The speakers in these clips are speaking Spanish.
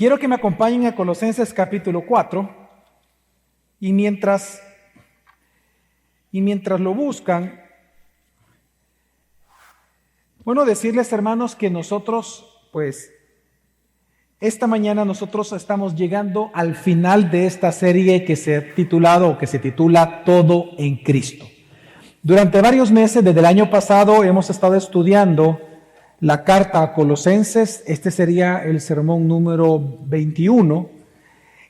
Quiero que me acompañen a Colosenses capítulo 4 y mientras lo buscan, bueno, decirles, hermanos, que nosotros, esta mañana nosotros estamos llegando al final de esta serie que se titula Todo en Cristo. Durante varios meses, desde el año pasado, hemos estado estudiando la carta a Colosenses. Este sería el sermón número 21,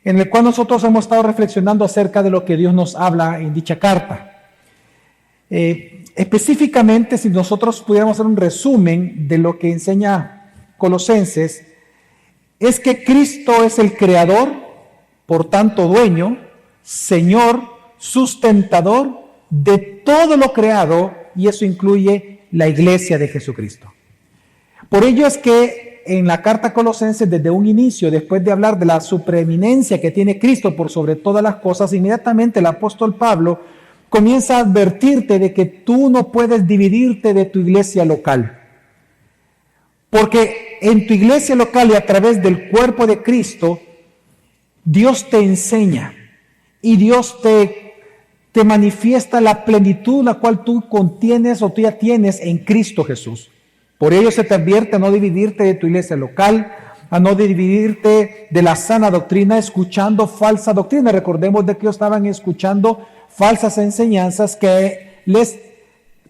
en el cual nosotros hemos estado reflexionando acerca de lo que Dios nos habla en dicha carta. Específicamente, si nosotros pudiéramos hacer un resumen de lo que enseña Colosenses, es que Cristo es el creador, por tanto dueño, Señor, sustentador de todo lo creado, y eso incluye la iglesia de Jesucristo. Por ello es que en la carta a Colosenses, desde un inicio, después de hablar de la supreeminencia que tiene Cristo por sobre todas las cosas, inmediatamente el apóstol Pablo comienza a advertirte de que tú no puedes dividirte de tu iglesia local. Porque en tu iglesia local y a través del cuerpo de Cristo, Dios te enseña y Dios te manifiesta la plenitud la cual tú contienes o tú ya tienes en Cristo Jesús. Por ello se te advierte a no dividirte de tu iglesia local, a no dividirte de la sana doctrina escuchando falsa doctrina. Recordemos de que ellos estaban escuchando falsas enseñanzas que les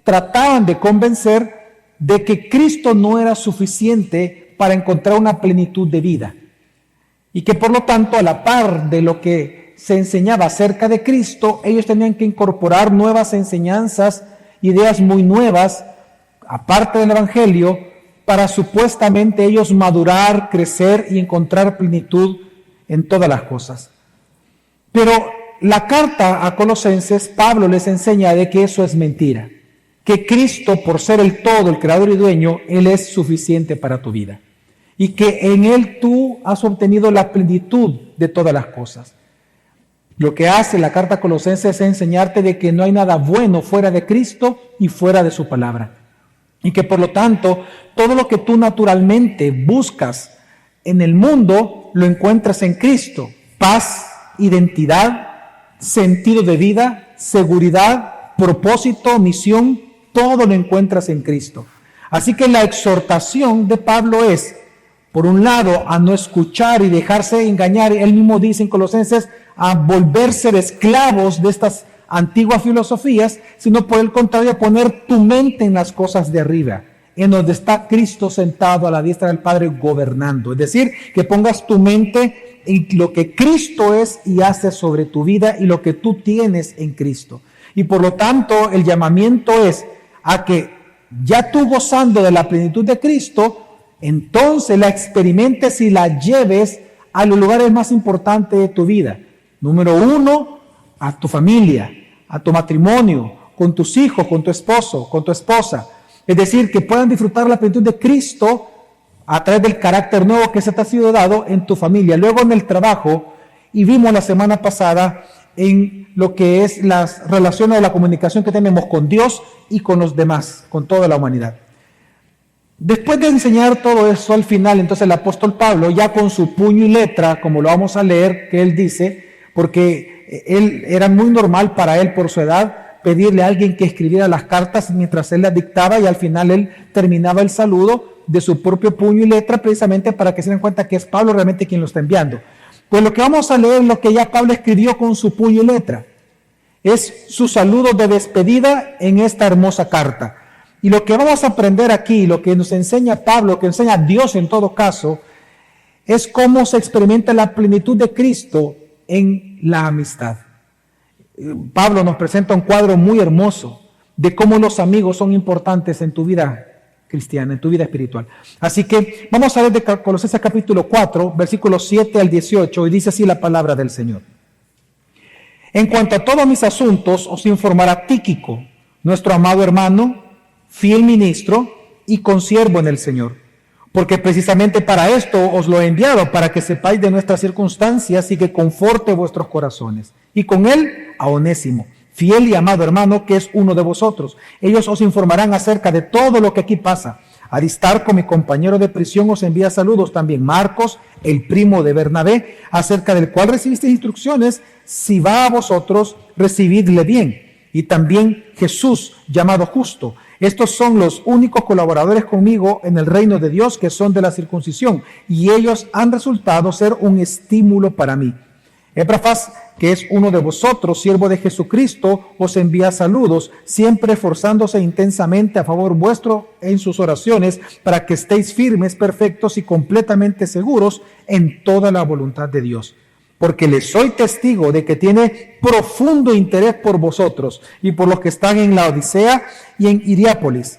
trataban de convencer de que Cristo no era suficiente para encontrar una plenitud de vida. Y que por lo tanto, a la par de lo que se enseñaba acerca de Cristo, ellos tenían que incorporar nuevas enseñanzas, ideas muy nuevas, aparte del Evangelio, para supuestamente ellos madurar, crecer y encontrar plenitud en todas las cosas. Pero la carta a Colosenses, Pablo les enseña de que eso es mentira, que Cristo, por ser el todo, el creador y dueño, Él es suficiente para tu vida, y que en Él tú has obtenido la plenitud de todas las cosas. Lo que hace la carta a Colosenses es enseñarte de que no hay nada bueno fuera de Cristo y fuera de su palabra. Y que por lo tanto, todo lo que tú naturalmente buscas en el mundo, lo encuentras en Cristo. Paz, identidad, sentido de vida, seguridad, propósito, misión, todo lo encuentras en Cristo. Así que la exhortación de Pablo es, por un lado, a no escuchar y dejarse engañar. Él mismo dice en Colosenses, a volverse esclavos de estas antiguas filosofías, sino por el contrario, poner tu mente en las cosas de arriba, en donde está Cristo sentado a la diestra del Padre gobernando. Es decir, que pongas tu mente en lo que Cristo es y hace sobre tu vida y lo que tú tienes en Cristo. Y por lo tanto, el llamamiento es a que ya tú gozando de la plenitud de Cristo, entonces la experimentes y la lleves a los lugares más importantes de tu vida. Número uno, a tu familia, a tu matrimonio, con tus hijos, con tu esposo, con tu esposa. Es decir, que puedan disfrutar la plenitud de Cristo a través del carácter nuevo que se te ha sido dado en tu familia. Luego en el trabajo, y vimos la semana pasada en lo que es las relaciones de la comunicación que tenemos con Dios y con los demás, con toda la humanidad. Después de enseñar todo eso al final, entonces el apóstol Pablo, ya con su puño y letra, como lo vamos a leer, que él dice, porque él era muy normal para él por su edad pedirle a alguien que escribiera las cartas mientras él las dictaba, y al final él terminaba el saludo de su propio puño y letra, precisamente para que se den cuenta que es Pablo realmente quien lo está enviando. Pues lo que vamos a leer es lo que ya Pablo escribió con su puño y letra. Es su saludo de despedida en esta hermosa carta. Y lo que vamos a aprender aquí, lo que nos enseña Pablo, lo que enseña Dios en todo caso, es cómo se experimenta la plenitud de Cristo en la amistad. Pablo nos presenta un cuadro muy hermoso de cómo los amigos son importantes en tu vida cristiana, en tu vida espiritual. Así que vamos a ver de Colosenses capítulo 4, versículos 7 al 18, y dice así la palabra del Señor. En cuanto a todos mis asuntos, os informará Tíquico, nuestro amado hermano, fiel ministro y consiervo en el Señor. Porque precisamente para esto os lo he enviado, para que sepáis de nuestras circunstancias y que conforte vuestros corazones. Y con él a Onésimo, fiel y amado hermano, que es uno de vosotros. Ellos os informarán acerca de todo lo que aquí pasa, Aristarco, mi compañero de prisión, os envía saludos. También Marcos, el primo de Bernabé, acerca del cual recibisteis instrucciones. Si va a vosotros, recibidle bien. Y también Jesús, llamado Justo. Estos son los únicos colaboradores conmigo en el reino de Dios que son de la circuncisión, y ellos han resultado ser un estímulo para mí. Epafras, que es uno de vosotros, siervo de Jesucristo, os envía saludos, siempre esforzándose intensamente a favor vuestro en sus oraciones, para que estéis firmes, perfectos y completamente seguros en toda la voluntad de Dios. Porque les soy testigo de que tiene profundo interés por vosotros y por los que están en la Odisea y en Hierápolis.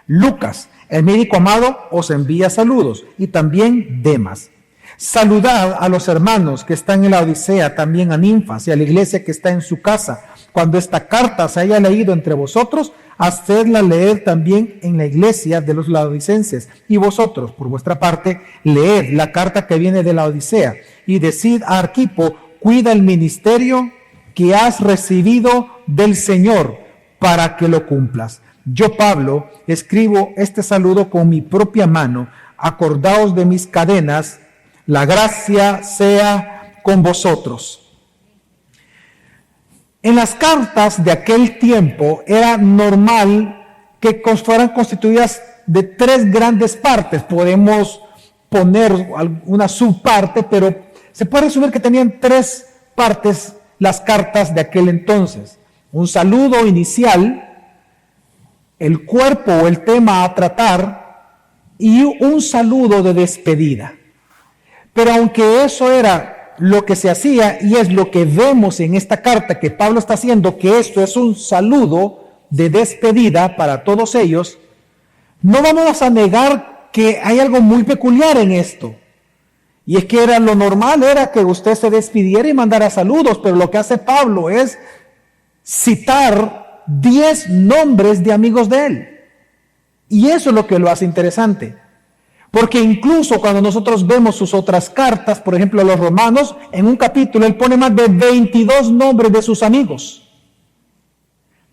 Lucas, el médico amado, os envía saludos, y también Demas. Saludad a los hermanos que están en la Odisea, también a Ninfas y a la iglesia que está en su casa. Cuando esta carta se haya leído entre vosotros, hacedla leer también en la iglesia de los laodicenses. Y vosotros, por vuestra parte, leed la carta que viene de la Odisea y decid a Arquipo, cuida el ministerio que has recibido del Señor para que lo cumplas. Yo, Pablo, escribo este saludo con mi propia mano. Acordaos de mis cadenas. La gracia sea con vosotros. En las cartas de aquel tiempo era normal que fueran constituidas de 3 grandes partes. Podemos poner una subparte, pero se puede resumir que tenían 3 partes las cartas de aquel entonces. Un saludo inicial, el cuerpo o el tema a tratar y un saludo de despedida. Pero aunque eso era lo que se hacía y es lo que vemos en esta carta que Pablo está haciendo, que esto es un saludo de despedida para todos ellos, no vamos a negar que hay algo muy peculiar en esto. Y es que lo normal era que usted se despidiera y mandara saludos, pero lo que hace Pablo es citar 10 nombres de amigos de él. Y eso es lo que lo hace interesante. Porque incluso cuando nosotros vemos sus otras cartas, por ejemplo a los romanos, en un capítulo él pone más de 22 nombres de sus amigos.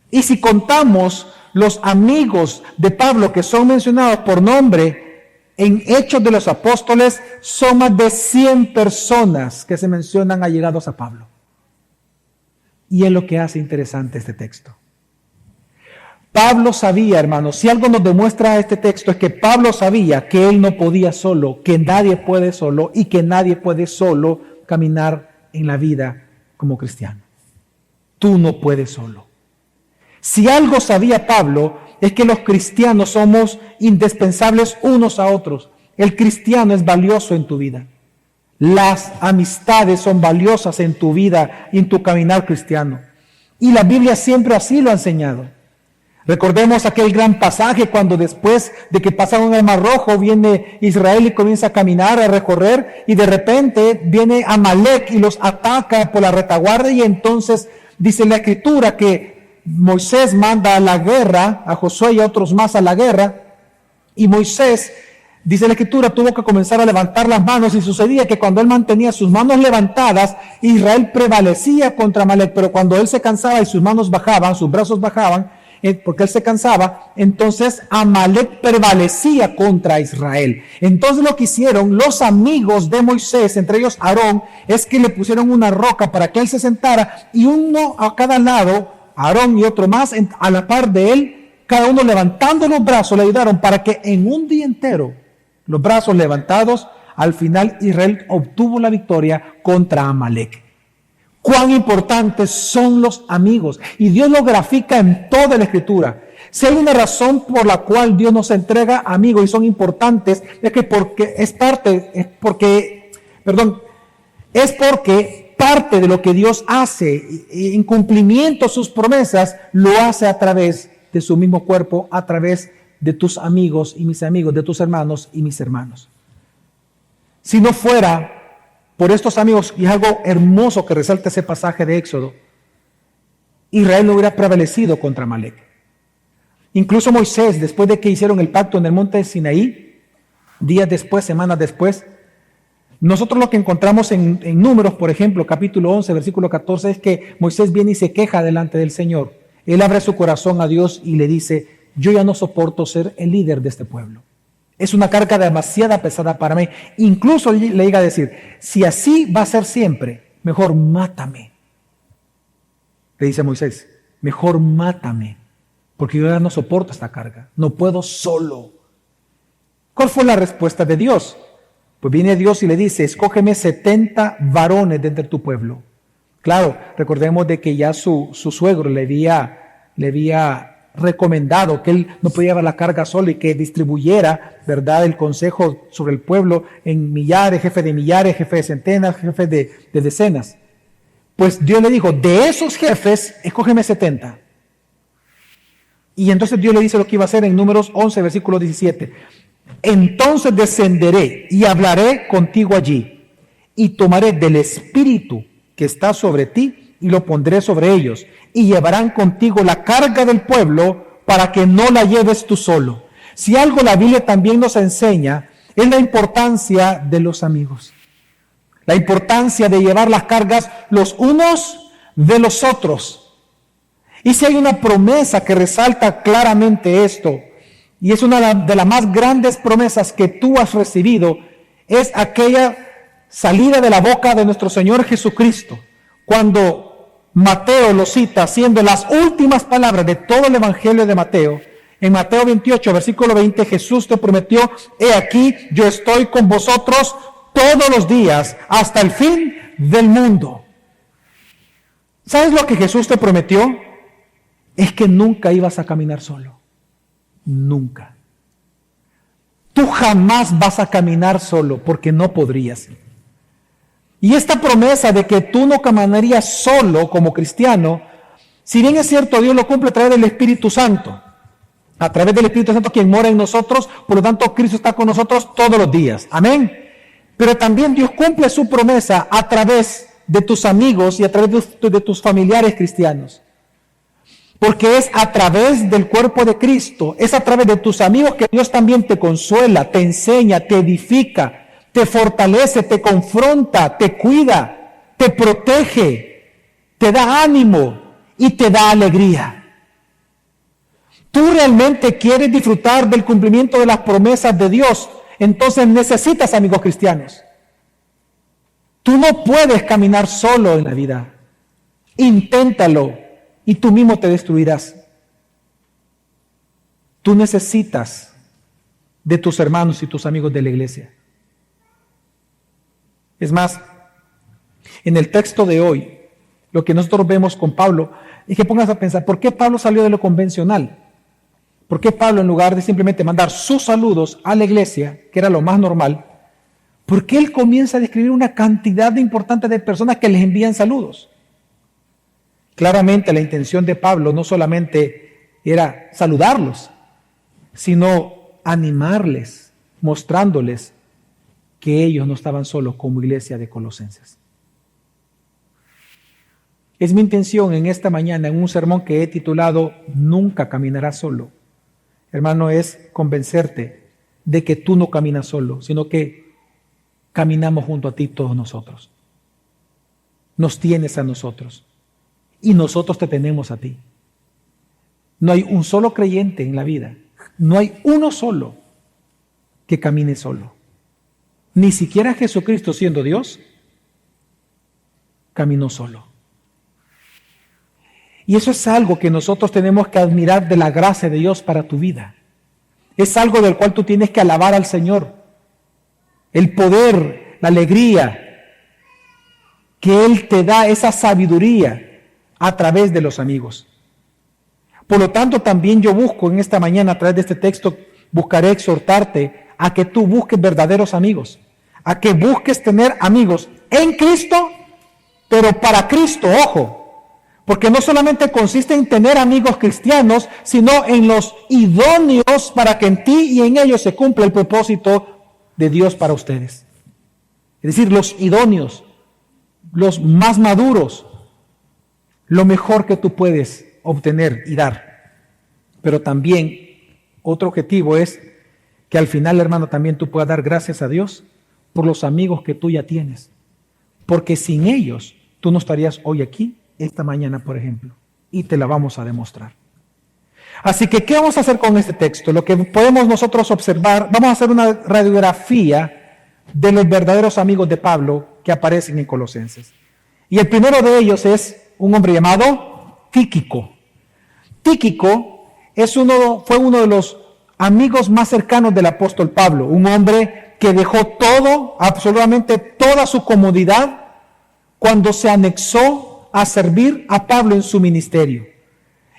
Y si contamos los amigos de Pablo que son mencionados por nombre en Hechos de los Apóstoles, son más de 100 personas que se mencionan allegados a Pablo. Y es lo que hace interesante este texto. Pablo sabía, hermanos, si algo nos demuestra este texto es que Pablo sabía que él no podía solo, que nadie puede solo y que nadie puede solo caminar en la vida como cristiano. Tú no puedes solo. Si algo sabía Pablo es que los cristianos somos indispensables unos a otros. El cristiano es valioso en tu vida. Las amistades son valiosas en tu vida y en tu caminar cristiano. Y la Biblia siempre así lo ha enseñado. Recordemos aquel gran pasaje cuando después de que pasaron el Mar Rojo viene Israel y comienza a caminar, a recorrer, y de repente viene Amalek y los ataca por la retaguardia, y entonces dice la Escritura que Moisés manda a la guerra, a Josué y a otros más a la guerra, y Moisés, dice la Escritura, tuvo que comenzar a levantar las manos, y sucedía que cuando él mantenía sus manos levantadas, Israel prevalecía contra Amalek, pero cuando él se cansaba y sus manos bajaban, sus brazos bajaban, porque él se cansaba, entonces Amalek prevalecía contra Israel. Entonces lo que hicieron los amigos de Moisés, entre ellos Aarón, es que le pusieron una roca para que él se sentara, y uno a cada lado, Aarón y otro más a la par de él, cada uno levantando los brazos le ayudaron para que en un día entero, los brazos levantados, al final Israel obtuvo la victoria contra Amalek. Cuán importantes son los amigos, y Dios lo grafica en toda la Escritura. Si hay una razón por la cual Dios nos entrega amigos y son importantes, es porque parte de lo que Dios hace en cumplimiento de sus promesas, lo hace a través de su mismo cuerpo, a través de tus amigos y mis amigos, de tus hermanos y mis hermanos. Si no fuera por estos amigos, y es algo hermoso que resalta ese pasaje de Éxodo, Israel no hubiera prevalecido contra Amalek. Incluso Moisés, después de que hicieron el pacto en el monte de Sinaí, días después, semanas después, nosotros lo que encontramos en Números, por ejemplo, capítulo 11, versículo 14, es que Moisés viene y se queja delante del Señor. Él abre su corazón a Dios y le dice, yo ya no soporto ser el líder de este pueblo. Es una carga demasiado pesada para mí. Incluso le llega a decir, si así va a ser siempre, mejor mátame. Le dice a Moisés, mejor mátame, porque yo ya no soporto esta carga, no puedo solo. ¿Cuál fue la respuesta de Dios? Pues viene Dios y le dice, escógeme 70 varones de entre tu pueblo. Claro, recordemos de que ya su suegro le había recomendado que él no podía llevar la carga solo y que distribuyera, ¿verdad?, el consejo sobre el pueblo en millares, jefe de centenas, jefe de decenas. Pues Dios le dijo, de esos jefes, escógeme 70. Y entonces Dios le dice lo que iba a hacer en Números 11, versículo 17. Entonces descenderé y hablaré contigo allí, y tomaré del espíritu que está sobre ti y lo pondré sobre ellos, y llevarán contigo la carga del pueblo para que no la lleves tú solo. Si algo la Biblia también nos enseña es la importancia de los amigos, la importancia de llevar las cargas los unos de los otros. Y si hay una promesa que resalta claramente esto, y es una de las más grandes promesas que tú has recibido, es aquella salida de la boca de nuestro Señor Jesucristo, cuando Mateo lo cita, siendo las últimas palabras de todo el Evangelio de Mateo. En Mateo 28, versículo 20, Jesús te prometió, he aquí, yo estoy con vosotros todos los días, hasta el fin del mundo. ¿Sabes lo que Jesús te prometió? Es que nunca ibas a caminar solo. Nunca. Tú jamás vas a caminar solo, porque no podrías. Y esta promesa de que tú no caminarías solo como cristiano, si bien es cierto, Dios lo cumple a través del Espíritu Santo, a través del Espíritu Santo quien mora en nosotros, por lo tanto Cristo está con nosotros todos los días. Amén. Pero también Dios cumple su promesa a través de tus amigos y a través de tus familiares cristianos. Porque es a través del cuerpo de Cristo, es a través de tus amigos que Dios también te consuela, te enseña, te edifica, te fortalece, te confronta, te cuida, te protege, te da ánimo y te da alegría. ¿Tú realmente quieres disfrutar del cumplimiento de las promesas de Dios? Entonces necesitas amigos cristianos. Tú no puedes caminar solo en la vida. Inténtalo y tú mismo te destruirás. Tú necesitas de tus hermanos y tus amigos de la iglesia. Es más, en el texto de hoy, lo que nosotros vemos con Pablo, es que pongas a pensar, ¿por qué Pablo salió de lo convencional? ¿Por qué Pablo, en lugar de simplemente mandar sus saludos a la iglesia, que era lo más normal, por qué él comienza a describir una cantidad importante de personas que les envían saludos? Claramente la intención de Pablo no solamente era saludarlos, sino animarles, mostrándoles que ellos no estaban solos como iglesia de Colosenses. Es mi intención en esta mañana, en un sermón que he titulado Nunca caminarás solo, hermano, es convencerte de que tú no caminas solo, sino que caminamos junto a ti todos nosotros. Nos tienes a nosotros y nosotros te tenemos a ti. No hay un solo creyente en la vida, no hay uno solo que camine solo. Ni siquiera Jesucristo, siendo Dios, caminó solo. Y eso es algo que nosotros tenemos que admirar de la gracia de Dios para tu vida. Es algo del cual tú tienes que alabar al Señor. El poder, la alegría, que Él te da, esa sabiduría a través de los amigos. Por lo tanto, también yo busco en esta mañana, a través de este texto, buscaré exhortarte a que tú busques verdaderos amigos, a que busques tener amigos en Cristo, pero para Cristo, ojo, porque no solamente consiste en tener amigos cristianos, sino en los idóneos para que en ti y en ellos se cumpla el propósito de Dios para ustedes. Es decir, los idóneos, los más maduros, lo mejor que tú puedes obtener y dar. Pero también otro objetivo es que al final, hermano, también tú puedas dar gracias a Dios por los amigos que tú ya tienes. Porque sin ellos, tú no estarías hoy aquí, esta mañana, por ejemplo. Y te la vamos a demostrar. Así que, ¿qué vamos a hacer con este texto? Lo que podemos nosotros observar, vamos a hacer una radiografía de los verdaderos amigos de Pablo que aparecen en Colosenses. Y el primero de ellos es un hombre llamado Tíquico. Tíquico fue uno de los amigos más cercanos del apóstol Pablo, un hombre que dejó todo, absolutamente toda su comodidad, cuando se anexó a servir a Pablo en su ministerio.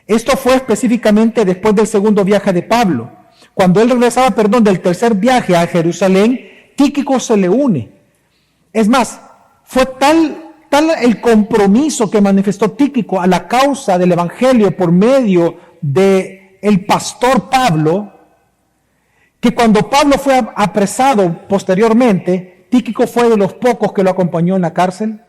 Esto fue específicamente después del segundo viaje de Pablo. Cuando él regresaba, del tercer viaje a Jerusalén, Tíquico se le une. Es más, fue tal el compromiso que manifestó Tíquico a la causa del evangelio por medio de el pastor Pablo, que cuando Pablo fue apresado posteriormente, Tíquico fue de los pocos que lo acompañó en la cárcel,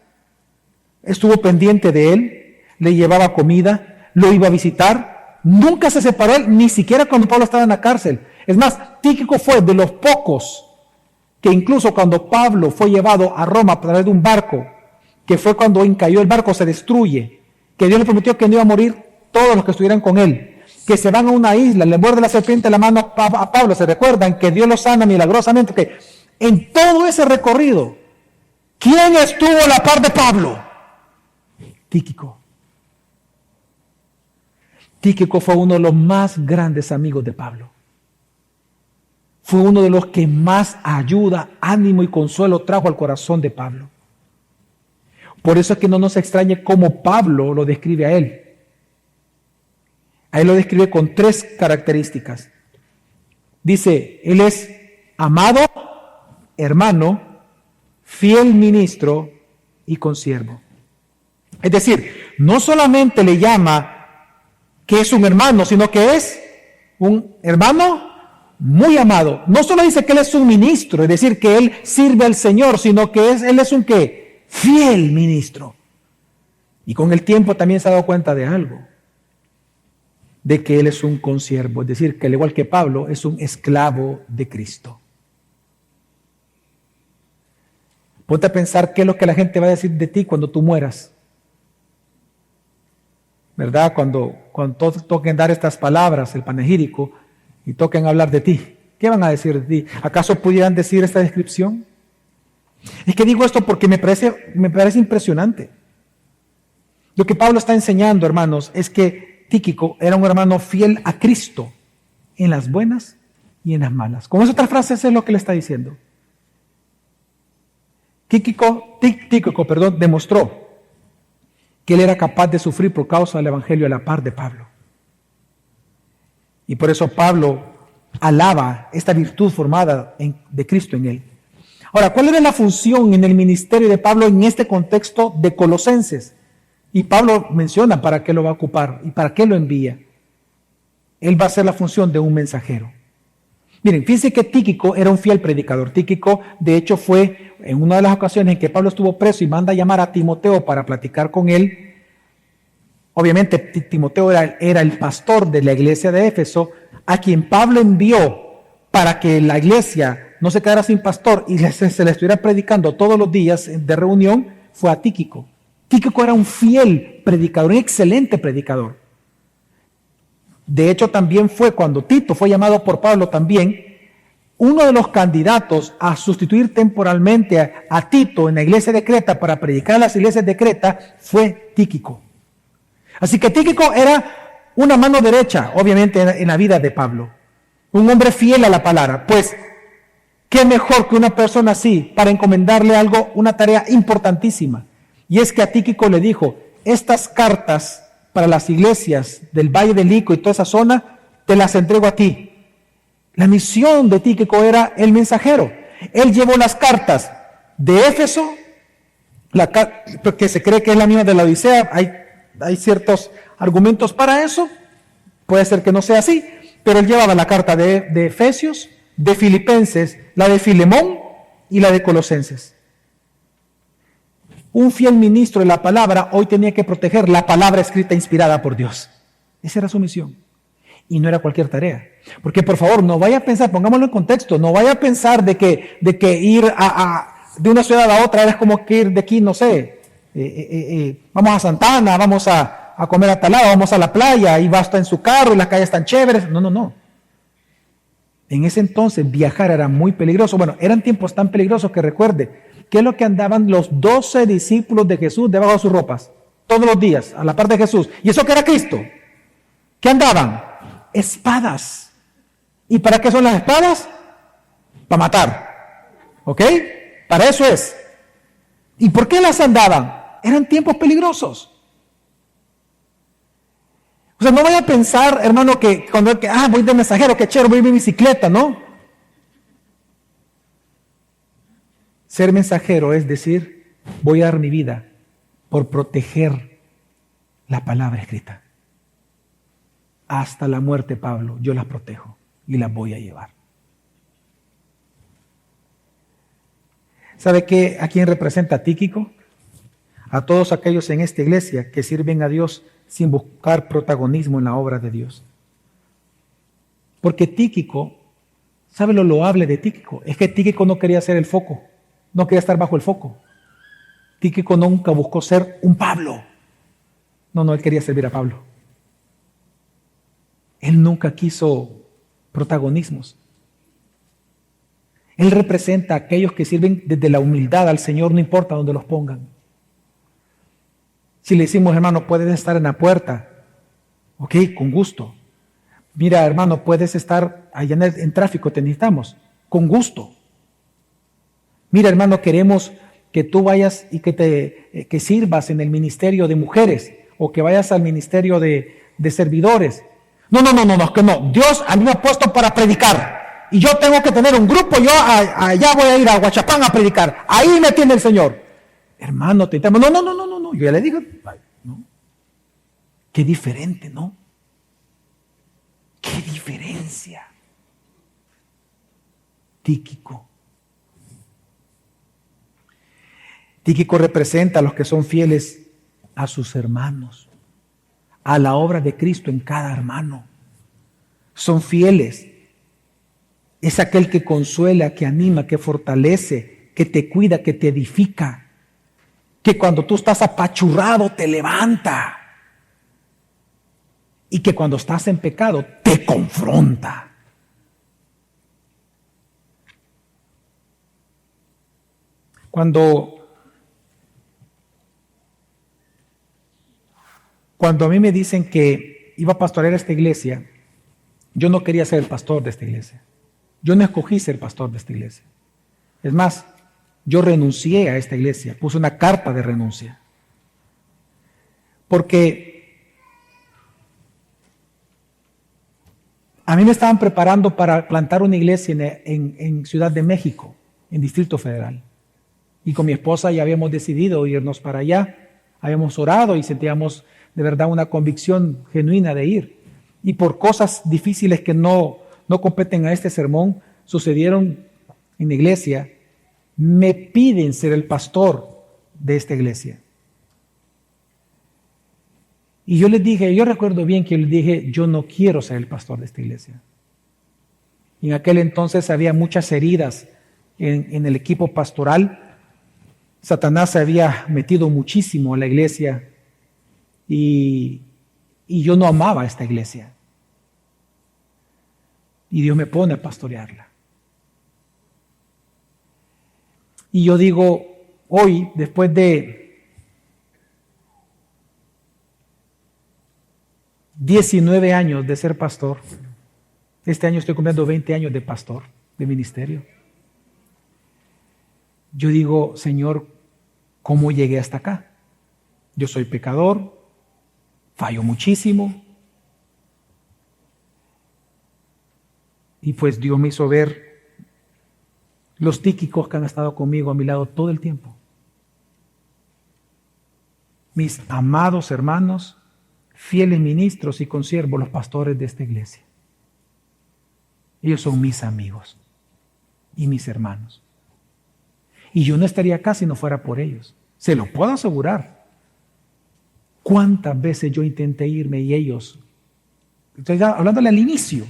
estuvo pendiente de él, le llevaba comida, lo iba a visitar, nunca se separó él, ni siquiera cuando Pablo estaba en la cárcel. Es más, Tíquico fue de los pocos que incluso cuando Pablo fue llevado a Roma a través de un barco, que fue cuando cayó el barco, se destruye, que Dios le prometió que no iba a morir todos los que estuvieran con él, que se van a una isla, le muerde la serpiente la mano a Pablo, se recuerdan que Dios lo sana milagrosamente, que en todo ese recorrido, ¿quién estuvo a la par de Pablo? Tíquico. Tíquico fue uno de los más grandes amigos de Pablo. Fue uno de los que más ayuda, ánimo y consuelo trajo al corazón de Pablo. Por eso es que no nos extrañe cómo Pablo lo describe a él. A él lo describe con 3 características. Dice, él es amado, hermano, fiel ministro y consiervo. Es decir, no solamente le llama que es un hermano, sino que es un hermano muy amado. No solo dice que él es un ministro, es decir, que él sirve al Señor, sino que él es un ¿qué? Fiel ministro. Y con el tiempo también se ha dado cuenta de algo, de que él es un consiervo, es decir, que al igual que Pablo, es un esclavo de Cristo. Ponte a pensar qué es lo que la gente va a decir de ti cuando tú mueras. ¿Verdad? Cuando todos toquen dar estas palabras, el panegírico, y toquen hablar de ti, ¿qué van a decir de ti? ¿Acaso pudieran decir esta descripción? Es que digo esto porque me parece impresionante. Lo que Pablo está enseñando, hermanos, es que Tíquico era un hermano fiel a Cristo en las buenas y en las malas. Con esas otras frases es lo que le está diciendo. Tíquico, demostró que él era capaz de sufrir por causa del evangelio a la par de Pablo. Y por eso Pablo alaba esta virtud formada de Cristo en él. Ahora, ¿cuál era la función en el ministerio de Pablo en este contexto de Colosenses? Y Pablo menciona para qué lo va a ocupar y para qué lo envía. Él va a hacer la función de un mensajero. Miren, fíjense que Tíquico era un fiel predicador. Tíquico, de hecho, fue en una de las ocasiones en que Pablo estuvo preso y manda a llamar a Timoteo para platicar con él. Obviamente, Timoteo era el pastor de la iglesia de Éfeso, a quien Pablo envió para que la iglesia no se quedara sin pastor y se le estuviera predicando todos los días de reunión, fue a Tíquico. Tíquico era un fiel predicador, un excelente predicador. De hecho, también fue cuando Tito fue llamado por Pablo también, uno de los candidatos a sustituir temporalmente a Tito en la iglesia de Creta para predicar a las iglesias de Creta fue Tíquico. Así que Tíquico era una mano derecha, obviamente, en la vida de Pablo. Un hombre fiel a la palabra. Pues, ¿qué mejor que una persona así para encomendarle algo, una tarea importantísima? Y es que a Tíquico le dijo, estas cartas para las iglesias del Valle del Lico y toda esa zona, te las entrego a ti. La misión de Tíquico era el mensajero. Él llevó las cartas de Éfeso, que se cree que es la misma de la Odisea, hay ciertos argumentos para eso, puede ser que no sea así, pero él llevaba la carta de Efesios, de Filipenses, la de Filemón y la de Colosenses. Un fiel ministro de la palabra hoy tenía que proteger la palabra escrita inspirada por Dios. Esa era su misión. Y no era cualquier tarea. Porque por favor, no vaya a pensar, pongámoslo en contexto, no vaya a pensar de que ir de una ciudad a otra es como que ir de aquí, no sé, vamos a Santa Ana, vamos a a comer a tal lado, vamos a la playa, y va hasta en su carro y las calles están chéveres. No, no, no. En ese entonces viajar era muy peligroso. Bueno, eran tiempos tan peligrosos que recuerde, ¿qué es lo que andaban los 12 discípulos de Jesús debajo de sus ropas? Todos los días, a la par de Jesús. ¿Y eso qué era Cristo? ¿Qué andaban? Espadas. ¿Y para qué son las espadas? Para matar. ¿Ok? Para eso es. ¿Y por qué las andaban? Eran tiempos peligrosos. O sea, no vaya a pensar, hermano, que cuando voy de mensajero, qué chévere, voy en mi bicicleta, ¿no? Ser mensajero es decir, voy a dar mi vida por proteger la palabra escrita. Hasta la muerte, Pablo, yo las protejo y las voy a llevar. ¿Sabe qué? ¿A quién representa Tíquico? A todos aquellos en esta iglesia que sirven a Dios sin buscar protagonismo en la obra de Dios. Porque Tíquico, ¿sabe lo loable de Tíquico? Es que Tíquico no quería ser el foco, no quería estar bajo el foco. Tíquico nunca buscó ser un Pablo. No, él quería servir a Pablo. Él nunca quiso protagonismos. Él representa a aquellos que sirven desde la humildad al Señor, no importa dónde los pongan. Si le decimos, hermano, puedes estar en la puerta, ok, con gusto. Mira, hermano, puedes estar allá en tráfico, te necesitamos, con gusto. Mira, hermano, queremos que tú vayas y que sirvas en el ministerio de mujeres o que vayas al ministerio de servidores. No, es que no. Dios a mí me ha puesto para predicar y yo tengo que tener un grupo, yo allá voy a ir a Huachapán a predicar. Ahí me tiene el Señor. Hermano, te intentamos. No. Yo ya le digo, no. Qué diferente, ¿no? Qué diferencia. Tíquico. Tíquico representa a los que son fieles a sus hermanos, a la obra de Cristo en cada hermano. Son fieles. Es aquel que consuela, que anima, que fortalece, que te cuida, que te edifica. Que cuando tú estás apachurrado te levanta. Y que cuando estás en pecado te confronta. Cuando a mí me dicen que iba a pastorear esta iglesia, yo no quería ser el pastor de esta iglesia. Yo no escogí ser pastor de esta iglesia. Es más, yo renuncié a esta iglesia, puse una carta de renuncia. Porque a mí me estaban preparando para plantar una iglesia en Ciudad de México, en Distrito Federal. Y con mi esposa ya habíamos decidido irnos para allá. Habíamos orado y sentíamos de verdad una convicción genuina de ir. Y por cosas difíciles que no competen a este sermón, sucedieron en la iglesia. Me piden ser el pastor de esta iglesia. Y yo les dije, yo recuerdo bien que yo les dije, yo no quiero ser el pastor de esta iglesia. Y en aquel entonces había muchas heridas en el equipo pastoral. Satanás se había metido muchísimo en la iglesia y yo no amaba a esta iglesia. Y Dios me pone a pastorearla. Y yo digo, hoy, después de 19 años de ser pastor, este año estoy cumpliendo 20 años de pastor, de ministerio. Yo digo, Señor, ¿cómo llegué hasta acá? Yo soy pecador, fallo muchísimo. Y pues Dios me hizo ver los tíquicos que han estado conmigo a mi lado todo el tiempo. Mis amados hermanos, fieles ministros y consiervos, los pastores de esta iglesia. Ellos son mis amigos y mis hermanos. Y yo no estaría acá si no fuera por ellos. Se lo puedo asegurar. ¿Cuántas veces yo intenté irme y ellos? Estoy hablándole al inicio.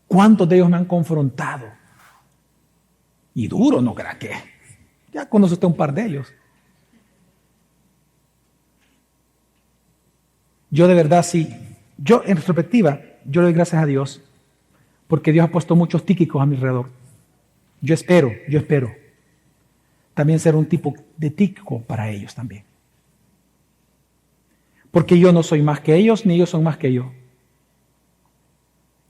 ¿Cuántos de ellos me han confrontado? Y duro, ¿no creas que? Ya conoce usted un par de ellos. Yo de verdad sí, yo en retrospectiva, yo le doy gracias a Dios porque Dios ha puesto muchos Tíquicos a mi alrededor. Yo espero también ser un tipo de Tíquico para ellos también. Porque yo no soy más que ellos, ni ellos son más que yo.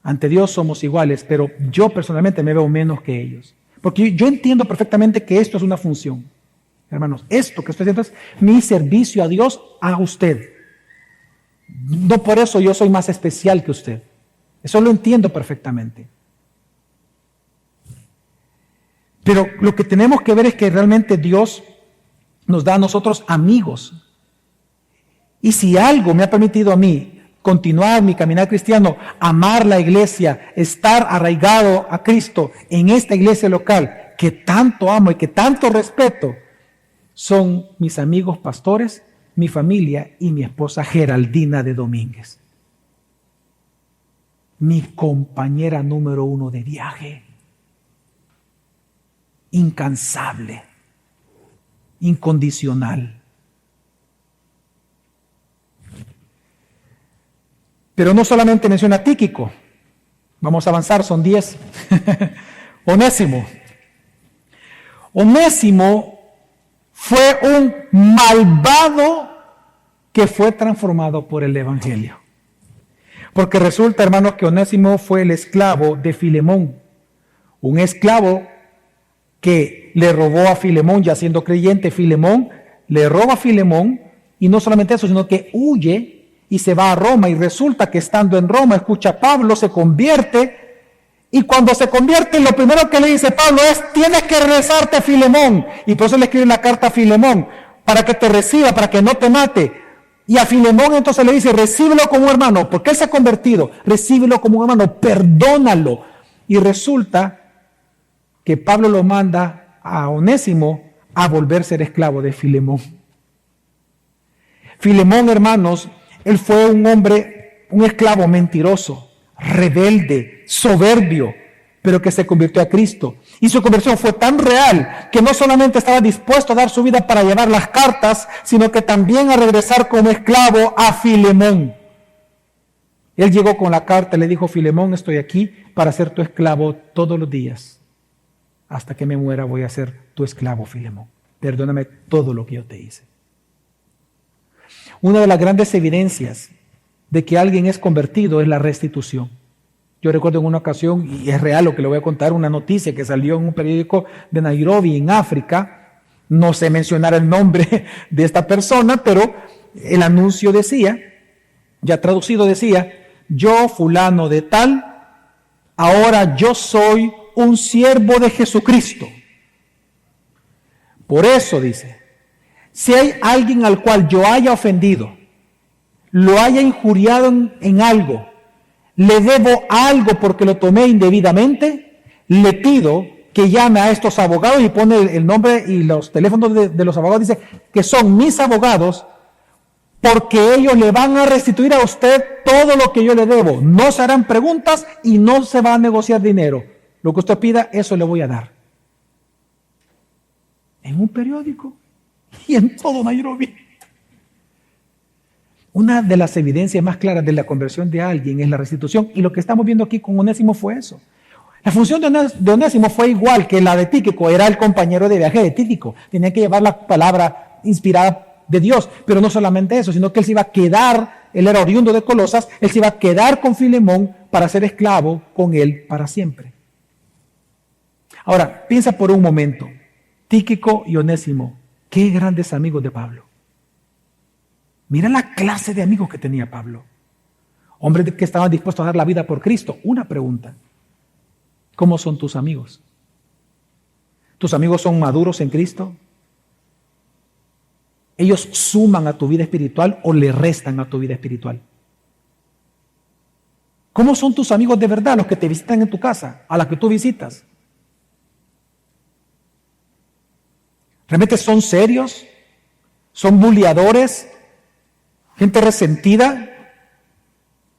Ante Dios somos iguales, pero yo personalmente me veo menos que ellos. Porque yo entiendo perfectamente que esto es una función. Hermanos, esto que estoy haciendo es mi servicio a Dios, a usted. No por eso yo soy más especial que usted. Eso lo entiendo perfectamente. Pero lo que tenemos que ver es que realmente Dios nos da a nosotros amigos. Y si algo me ha permitido a mí continuar mi caminar cristiano, amar la iglesia, estar arraigado a Cristo en esta iglesia local que tanto amo y que tanto respeto, son mis amigos pastores, mi familia y mi esposa Geraldina de Domínguez. Mi compañera número 1 de viaje. Incansable, incondicional. Pero no solamente menciona a Tíquico. Vamos a avanzar, son 10. Onésimo. Onésimo fue un malvado que fue transformado por el Evangelio. Porque resulta, hermanos, que Onésimo fue el esclavo de Filemón. Un esclavo que le robó a Filemón, ya siendo creyente. Filemón le roba a Filemón, y no solamente eso, sino que huye y se va a Roma, y resulta que estando en Roma escucha a Pablo, se convierte, y cuando se convierte lo primero que le dice Pablo es: tienes que regresarte a Filemón, y por eso le escribe la carta a Filemón, para que te reciba, para que no te mate. Y a Filemón entonces le dice: recíbelo como hermano, porque él se ha convertido, recíbelo como hermano, perdónalo. Y resulta que Pablo lo manda a Onésimo a volver a ser esclavo de Filemón. Filemón, hermanos, él fue un hombre, un esclavo mentiroso, rebelde, soberbio, pero que se convirtió a Cristo. Y su conversión fue tan real que no solamente estaba dispuesto a dar su vida para llevar las cartas, sino que también a regresar como esclavo a Filemón. Él llegó con la carta y le dijo: Filemón, estoy aquí para ser tu esclavo todos los días. Hasta que me muera voy a ser tu esclavo, Filemón. Perdóname todo lo que yo te hice. Una de las grandes evidencias de que alguien es convertido es la restitución. Yo recuerdo en una ocasión, y es real lo que le voy a contar, una noticia que salió en un periódico de Nairobi, en África. No sé mencionar el nombre de esta persona, pero el anuncio decía, ya traducido decía: yo, fulano de tal, ahora yo soy un siervo de Jesucristo. Por eso dice: si hay alguien al cual yo haya ofendido, lo haya injuriado en algo, le debo algo porque lo tomé indebidamente, le pido que llame a estos abogados, y pone el nombre y los teléfonos de los abogados, dice que son mis abogados, porque ellos le van a restituir a usted todo lo que yo le debo. No se harán preguntas y no se va a negociar dinero. Lo que usted pida, eso le voy a dar. En un periódico y en todo Nairobi. Una de las evidencias más claras de la conversión de alguien es la restitución, y lo que estamos viendo aquí con Onésimo fue eso. La función de Onésimo fue igual que la de Tíquico, era el compañero de viaje de Tíquico, tenía que llevar la palabra inspirada de Dios, pero no solamente eso, sino que él se iba a quedar, él era oriundo de Colosas, él se iba a quedar con Filemón para ser esclavo con él para siempre. Ahora, piensa por un momento, Tíquico y Onésimo, qué grandes amigos de Pablo. Mira la clase de amigos que tenía Pablo. Hombres que estaban dispuestos a dar la vida por Cristo. Una pregunta: ¿cómo son tus amigos? ¿Tus amigos son maduros en Cristo? ¿Ellos suman a tu vida espiritual o le restan a tu vida espiritual? ¿Cómo son tus amigos de verdad, los que te visitan en tu casa, a los que tú visitas? ¿Realmente son serios? ¿Son buleadores? ¿Gente resentida?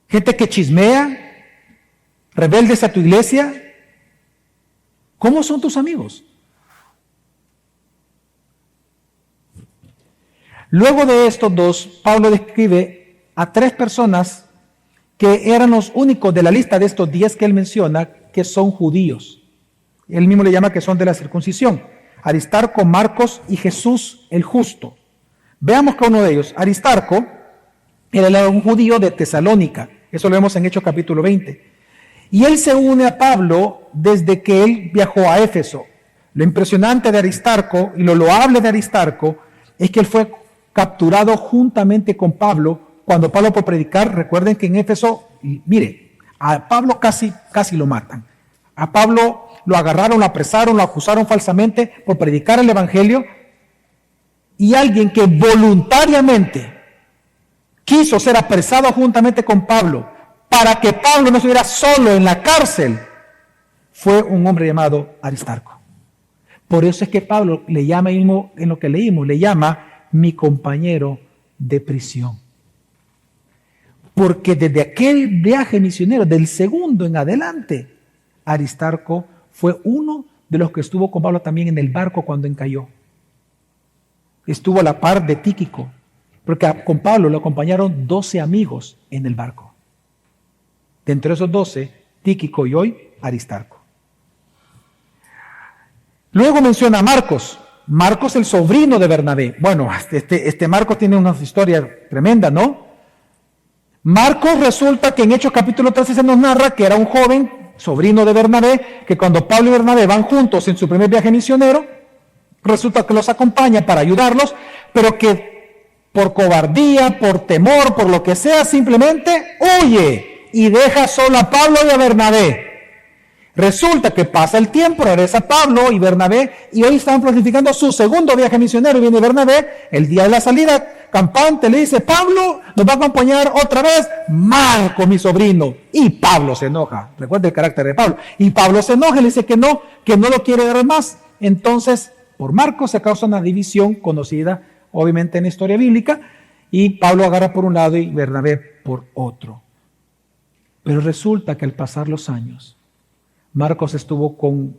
¿Gente que chismea? ¿Rebeldes a tu iglesia? ¿Cómo son tus amigos? Luego de estos dos, Pablo describe a 3 personas que eran los únicos de la lista de estos 10 que él menciona que son judíos. Él mismo le llama que son de la circuncisión: Aristarco, Marcos y Jesús el justo. Veamos que uno de ellos, Aristarco, era un judío de Tesalónica. Eso lo vemos en Hechos capítulo 20. Y él se une a Pablo desde que él viajó a Éfeso. Lo impresionante de Aristarco y lo loable de Aristarco es que él fue capturado juntamente con Pablo cuando Pablo, por predicar, recuerden que en Éfeso, mire, a Pablo casi lo matan. A Pablo lo agarraron, lo apresaron, lo acusaron falsamente por predicar el evangelio, y alguien que voluntariamente quiso ser apresado juntamente con Pablo para que Pablo no estuviera solo en la cárcel fue un hombre llamado Aristarco. Por eso es que Pablo le llama, en lo que leímos, le llama mi compañero de prisión. Porque desde aquel viaje misionero, del segundo en adelante, Aristarco fue uno de los que estuvo con Pablo también en el barco cuando encalló. Estuvo a la par de Tíquico, porque con Pablo lo acompañaron 12 amigos en el barco. De entre esos 12, Tíquico y hoy Aristarco. Luego menciona a Marcos. Marcos, el sobrino de Bernabé. Bueno, este Marcos tiene una historia tremenda, ¿no? Marcos resulta que en Hechos capítulo 13 se nos narra que era un joven, sobrino de Bernabé, que cuando Pablo y Bernabé van juntos en su primer viaje misionero, resulta que los acompaña para ayudarlos, pero que por cobardía, por temor, por lo que sea, simplemente huye y deja solo a Pablo y a Bernabé. Resulta que pasa el tiempo, regresa Pablo y Bernabé, y hoy están planificando su segundo viaje misionero, y viene Bernabé, el día de la salida, campante, le dice: Pablo nos va a acompañar otra vez Marco, mi sobrino. Y Pablo se enoja, recuerda el carácter de Pablo, y Pablo se enoja y le dice que no lo quiere dar más. Entonces, por Marco se causa una división conocida, obviamente, en la historia bíblica, y Pablo agarra por un lado y Bernabé por otro. Pero resulta que al pasar los años, Marcos estuvo con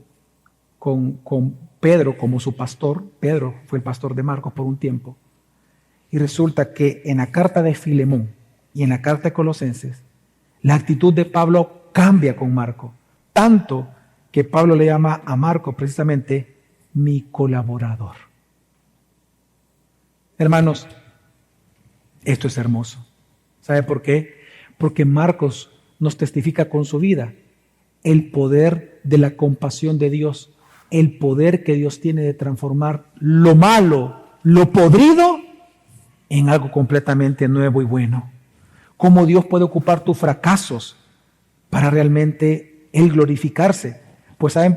Pedro como su pastor. Pedro fue el pastor de Marcos por un tiempo. Y resulta que en la carta de Filemón y en la carta de Colosenses, la actitud de Pablo cambia con Marco. Tanto que Pablo le llama a Marcos precisamente mi colaborador. Hermanos, esto es hermoso. ¿Sabe por qué? Porque Marcos nos testifica con su vida el poder de la compasión de Dios, el poder que Dios tiene de transformar lo malo, lo podrido, en algo completamente nuevo y bueno. Cómo Dios puede ocupar tus fracasos para realmente Él glorificarse. Pues ¿saben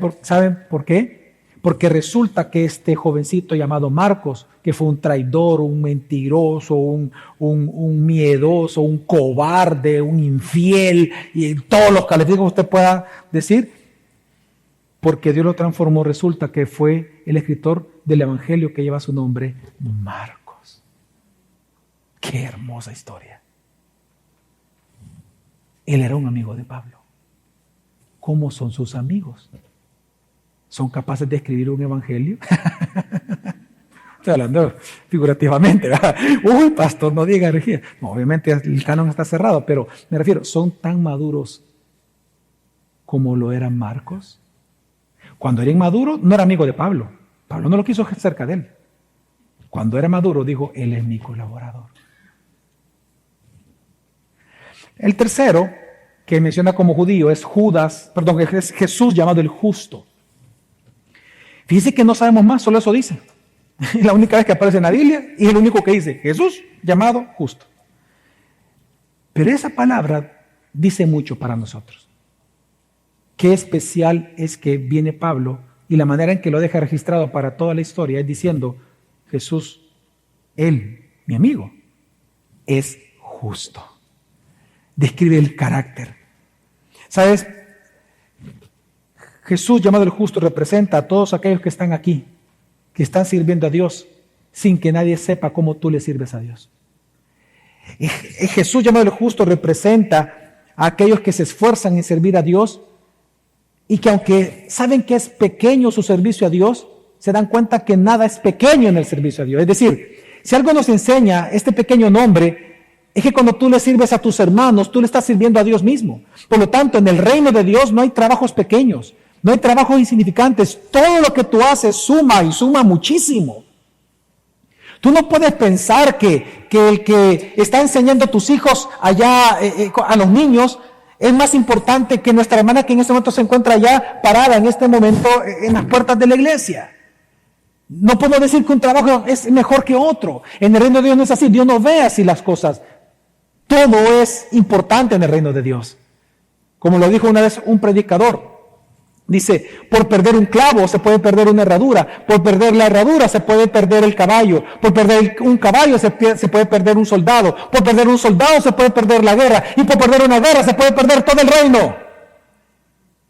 por qué? Porque resulta que este jovencito llamado Marcos, que fue un traidor, un mentiroso, un miedoso, un cobarde, un infiel, y todos los calificados que usted pueda decir, porque Dios lo transformó, resulta que fue el escritor del evangelio que lleva su nombre, Marcos. ¡Qué hermosa historia! Él era un amigo de Pablo. ¿Cómo son sus amigos? ¿Son capaces de escribir un evangelio? Estoy hablando figurativamente, ¿verdad? Uy, pastor, no diga herejía. No, obviamente el canon está cerrado, pero me refiero, ¿son tan maduros como lo eran Marcos? Cuando era inmaduro, no era amigo de Pablo. Pablo no lo quiso cerca de él. Cuando era maduro, dijo: Él es mi colaborador. El tercero que menciona como judío es es Jesús, llamado el justo. Fíjense que no sabemos más, solo eso dice. Es la única vez que aparece en la Biblia y es lo único que dice: Jesús, llamado justo. Pero esa palabra dice mucho para nosotros. Qué especial es que viene Pablo y la manera en que lo deja registrado para toda la historia es diciendo: Jesús, Él, mi amigo, es justo. Describe el carácter. ¿Sabes? Jesús, llamado el justo, representa a todos aquellos que están aquí, que están sirviendo a Dios sin que nadie sepa cómo tú le sirves a Dios. Jesús, llamado el justo, representa a aquellos que se esfuerzan en servir a Dios y que, aunque saben que es pequeño su servicio a Dios, se dan cuenta que nada es pequeño en el servicio a Dios. Es decir, si algo nos enseña este pequeño nombre, es que cuando tú le sirves a tus hermanos, tú le estás sirviendo a Dios mismo. Por lo tanto, en el reino de Dios no hay trabajos pequeños, no hay trabajos insignificantes. Todo lo que tú haces suma y suma muchísimo. Tú no puedes pensar que el que está enseñando a tus hijos allá, a los niños, es más importante que nuestra hermana que en este momento se encuentra allá parada en este momento en las puertas de la iglesia. No puedo decir que un trabajo es mejor que otro. En el reino de Dios no es así. Dios no ve así las cosas. Todo es importante en el reino de Dios. Como lo dijo una vez un predicador. Dice, por perder un clavo se puede perder una herradura. Por perder la herradura se puede perder el caballo. Por perder un caballo se puede perder un soldado. Por perder un soldado se puede perder la guerra. Y por perder una guerra se puede perder todo el reino.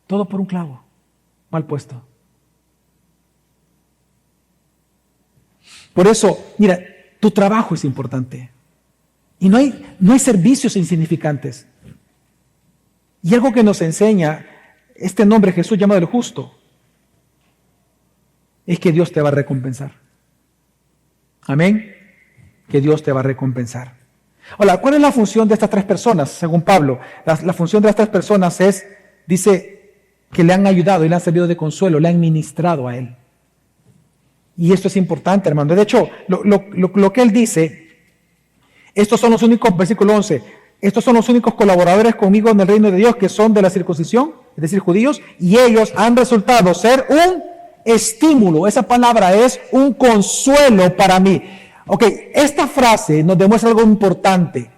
Todo por un clavo mal puesto. Por eso, mira, tu trabajo es importante. Y no hay servicios insignificantes. Y algo que nos enseña este nombre Jesús llamado el justo es que Dios te va a recompensar. Amén. Que Dios te va a recompensar. Ahora, ¿cuál es la función de estas tres personas? Según Pablo, la función de las tres personas dice que le han ayudado y le han servido de consuelo, le han ministrado a él. Y esto es importante, hermano. De hecho, lo que él dice, estos son los únicos, versículo 11, estos son los únicos colaboradores conmigo en el reino de Dios que son de la circuncisión, es decir, judíos, y ellos han resultado ser un estímulo. Esa palabra es un consuelo para mí. Ok, esta frase nos demuestra algo importante.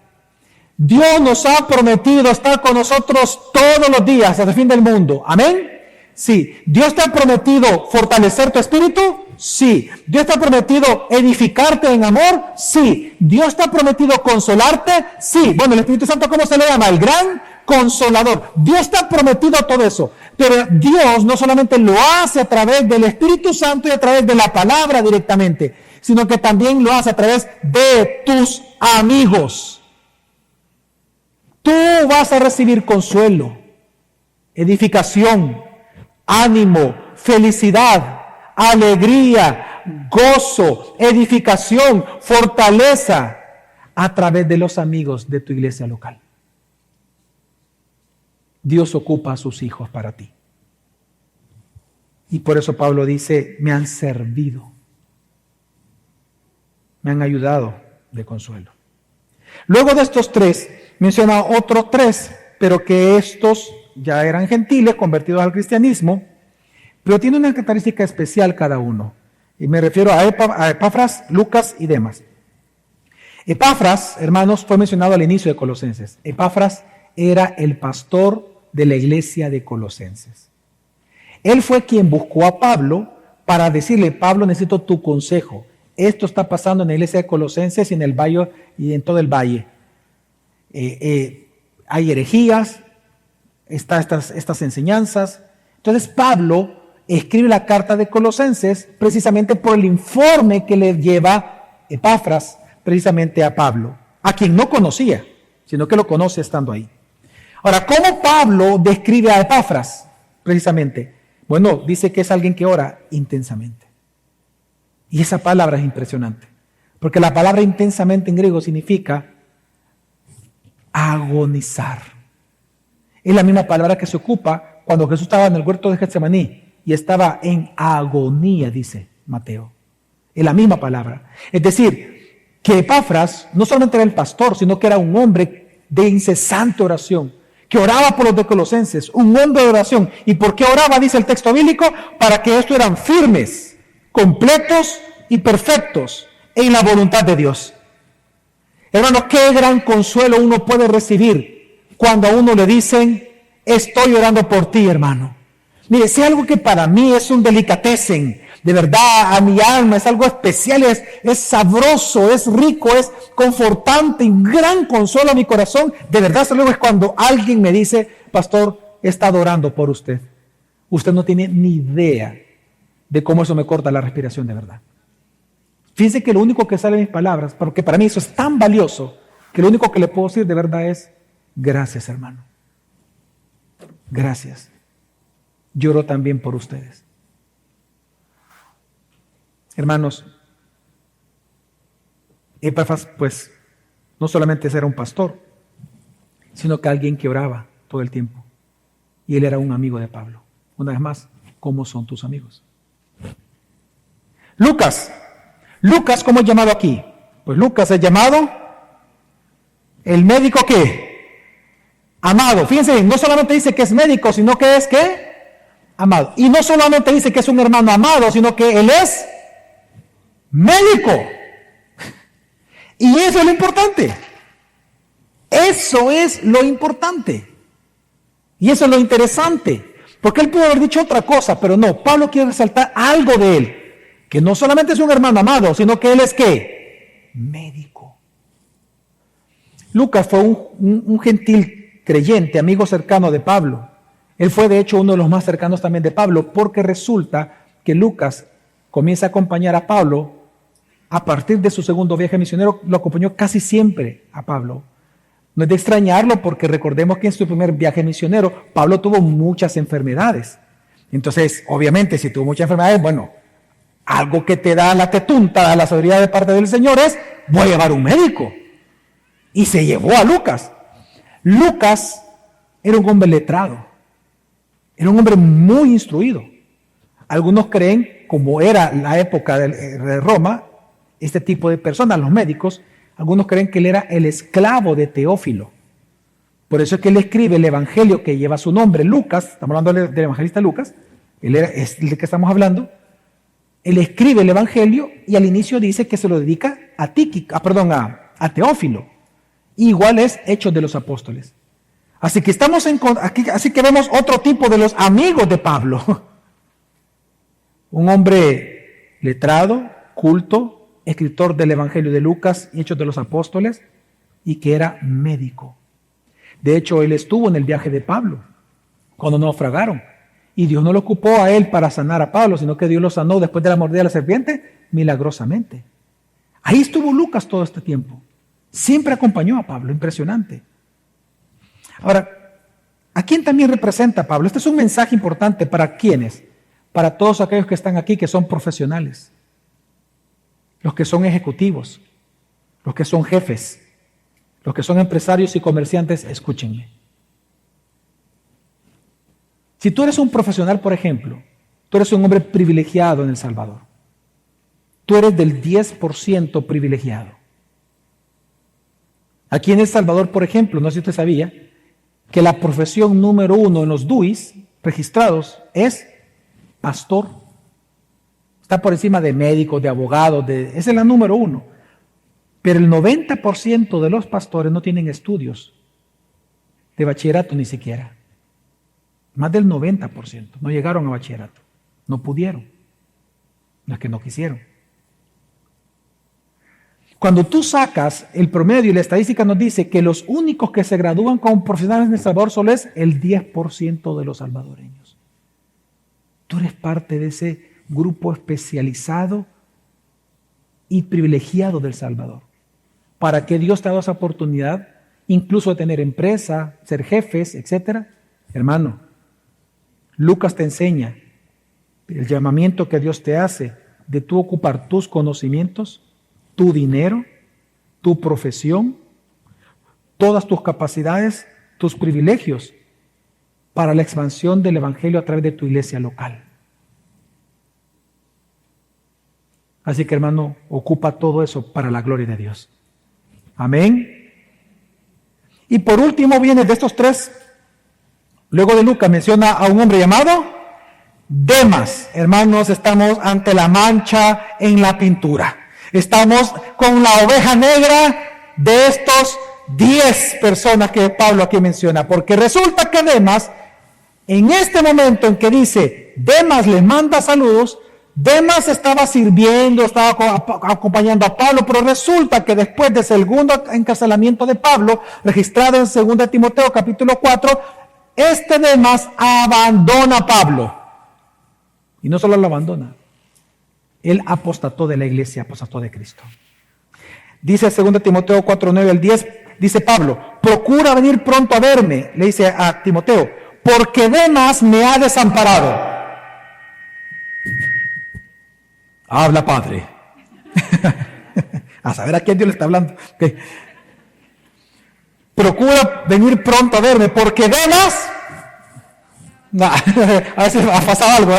Dios nos ha prometido estar con nosotros todos los días hasta el fin del mundo. Amén. Sí. Dios te ha prometido fortalecer tu espíritu. Sí. Dios te ha prometido edificarte en amor. Sí. Dios te ha prometido consolarte. Sí. Bueno, el Espíritu Santo, ¿cómo se le llama? El gran consolador. Dios te ha prometido todo eso. Pero Dios no solamente lo hace a través del Espíritu Santo y a través de la palabra directamente, sino que también lo hace a través de tus amigos. Tú vas a recibir consuelo, edificación, ánimo, felicidad, alegría, gozo, edificación, fortaleza a través de los amigos de tu iglesia local. Dios ocupa a sus hijos para ti. Y por eso Pablo dice, me han servido, me han ayudado de consuelo. Luego de estos tres, menciona otros tres, pero que estos ya eran gentiles, convertidos al cristianismo, pero tiene una característica especial cada uno. Y me refiero a Epafras, Lucas y Demas. Epafras, hermanos, fue mencionado al inicio de Colosenses. Epafras era el pastor de la iglesia de Colosenses. Él fue quien buscó a Pablo para decirle, Pablo, necesito tu consejo. Esto está pasando en la iglesia de Colosenses y en el valle y en todo el valle. Hay herejías, están estas enseñanzas. Entonces Pablo escribe la carta de Colosenses precisamente por el informe que le lleva Epafras precisamente a Pablo, a quien no conocía, sino que lo conoce estando ahí. Ahora, ¿cómo Pablo describe a Epafras precisamente? Bueno, dice que es alguien que ora intensamente. Y esa palabra es impresionante, porque la palabra intensamente en griego significa agonizar. Es la misma palabra que se ocupa cuando Jesús estaba en el huerto de Getsemaní y estaba en agonía, dice Mateo. Es la misma palabra. Es decir, que Epafras no solamente era el pastor, sino que era un hombre de incesante oración, que oraba por los de Colosenses, un hombre de oración. ¿Y por qué oraba? Dice el texto bíblico, para que estos eran firmes, completos y perfectos en la voluntad de Dios. Hermanos, qué gran consuelo uno puede recibir cuando a uno le dicen, estoy orando por ti, hermano. Mire, si algo que para mí es un delicatessen, de verdad, a mi alma, es algo especial, es sabroso, es rico, es confortante, y gran consuelo a mi corazón, de verdad, luego es cuando alguien me dice, pastor, he estado orando por usted. Usted no tiene ni idea de cómo eso me corta la respiración de verdad. Fíjense que lo único que sale de mis palabras, porque para mí eso es tan valioso, que lo único que le puedo decir de verdad es, gracias, hermano. Gracias. Lloro también por ustedes. Hermanos, Epafras pues no solamente era un pastor, sino que alguien que oraba todo el tiempo. Y él era un amigo de Pablo. Una vez más, ¿cómo son tus amigos? Lucas. Lucas, ¿cómo es llamado aquí? Pues Lucas es llamado el médico ¿qué? Amado. Fíjense bien, no solamente dice que es médico, sino que es ¿qué? Amado. Y no solamente dice que es un hermano amado, sino que él es médico. Y eso es lo importante. Eso es lo importante. Y eso es lo interesante. Porque él pudo haber dicho otra cosa, pero no. Pablo quiere resaltar algo de él. Que no solamente es un hermano amado, sino que él es ¿qué? Médico. Lucas fue un gentil creyente, amigo cercano de Pablo. Él fue de hecho uno de los más cercanos también de Pablo, porque resulta que Lucas comienza a acompañar a Pablo a partir de su segundo viaje misionero, lo acompañó casi siempre a Pablo. No es de extrañarlo porque recordemos que en su primer viaje misionero, Pablo tuvo muchas enfermedades. Entonces, obviamente, si tuvo muchas enfermedades, bueno, algo que te da la tetunta, la sabiduría de parte del Señor es, voy a llevar un médico. Y se llevó a Lucas. Lucas era un hombre letrado. Era un hombre muy instruido. Algunos creen, como era la época de Roma, este tipo de personas, los médicos, algunos creen que él era el esclavo de Teófilo. Por eso es que él escribe el evangelio que lleva su nombre, Lucas, estamos hablando del evangelista Lucas, es el que estamos hablando. Él escribe el evangelio y al inicio dice que se lo dedica a Teófilo. Igual es Hechos de los Apóstoles. Así que estamos aquí, así que vemos otro tipo de los amigos de Pablo. Un hombre letrado, culto, escritor del Evangelio de Lucas y Hechos de los Apóstoles, y que era médico. De hecho, él estuvo en el viaje de Pablo, cuando naufragaron, y Dios no lo ocupó a él para sanar a Pablo, sino que Dios lo sanó después de la mordida de la serpiente, milagrosamente. Ahí estuvo Lucas todo este tiempo. Siempre acompañó a Pablo, impresionante. Ahora, ¿a quién también representa Pablo? Este es un mensaje importante para ¿quiénes? Para todos aquellos que están aquí, que son profesionales. Los que son ejecutivos, los que son jefes, los que son empresarios y comerciantes, escúchenme. Si tú eres un profesional, por ejemplo, tú eres un hombre privilegiado en El Salvador. Tú eres del 10% privilegiado. Aquí en El Salvador, por ejemplo, no sé si usted sabía, que la profesión número 1 en los DUIs registrados es pastor. Está por encima de médicos, de abogados, esa es la número 1. Pero el 90% de los pastores no tienen estudios de bachillerato ni siquiera. Más del 90% no llegaron a bachillerato. No pudieron. No es que no quisieron. Cuando tú sacas el promedio y la estadística nos dice que los únicos que se gradúan como profesionales en El Salvador solo es el 10% de los salvadoreños. Tú eres parte de ese grupo especializado y privilegiado del Salvador. ¿Para qué Dios te ha dado esa oportunidad? Incluso de tener empresa, ser jefes, etc. Hermano, Lucas te enseña el llamamiento que Dios te hace de tú ocupar tus conocimientos, tu dinero, tu profesión, todas tus capacidades, tus privilegios para la expansión del Evangelio a través de tu iglesia local. Así que, hermano, ocupa todo eso para la gloria de Dios. Amén. Y por último viene de estos tres, luego de Lucas menciona a un hombre llamado Demas. Hermanos, estamos ante la mancha en la pintura. Estamos con la oveja negra de estos 10 personas que Pablo aquí menciona. Porque resulta que Demas, en este momento en que dice, Demas les manda saludos, Demas estaba sirviendo, estaba acompañando a Pablo, pero resulta que después del segundo encarcelamiento de Pablo, registrado en 2 Timoteo capítulo 4, este Demas abandona a Pablo. Y no solo lo abandona, él apostató de la iglesia, apostató de Cristo. Dice 2 Timoteo 4, 9 al 10, dice Pablo, procura venir pronto a verme, le dice a Timoteo, porque Demas me ha desamparado. Habla, Padre. A saber a quién Dios le está hablando. Okay. procura venir pronto a verme, porque Demas, a veces ha pasado algo,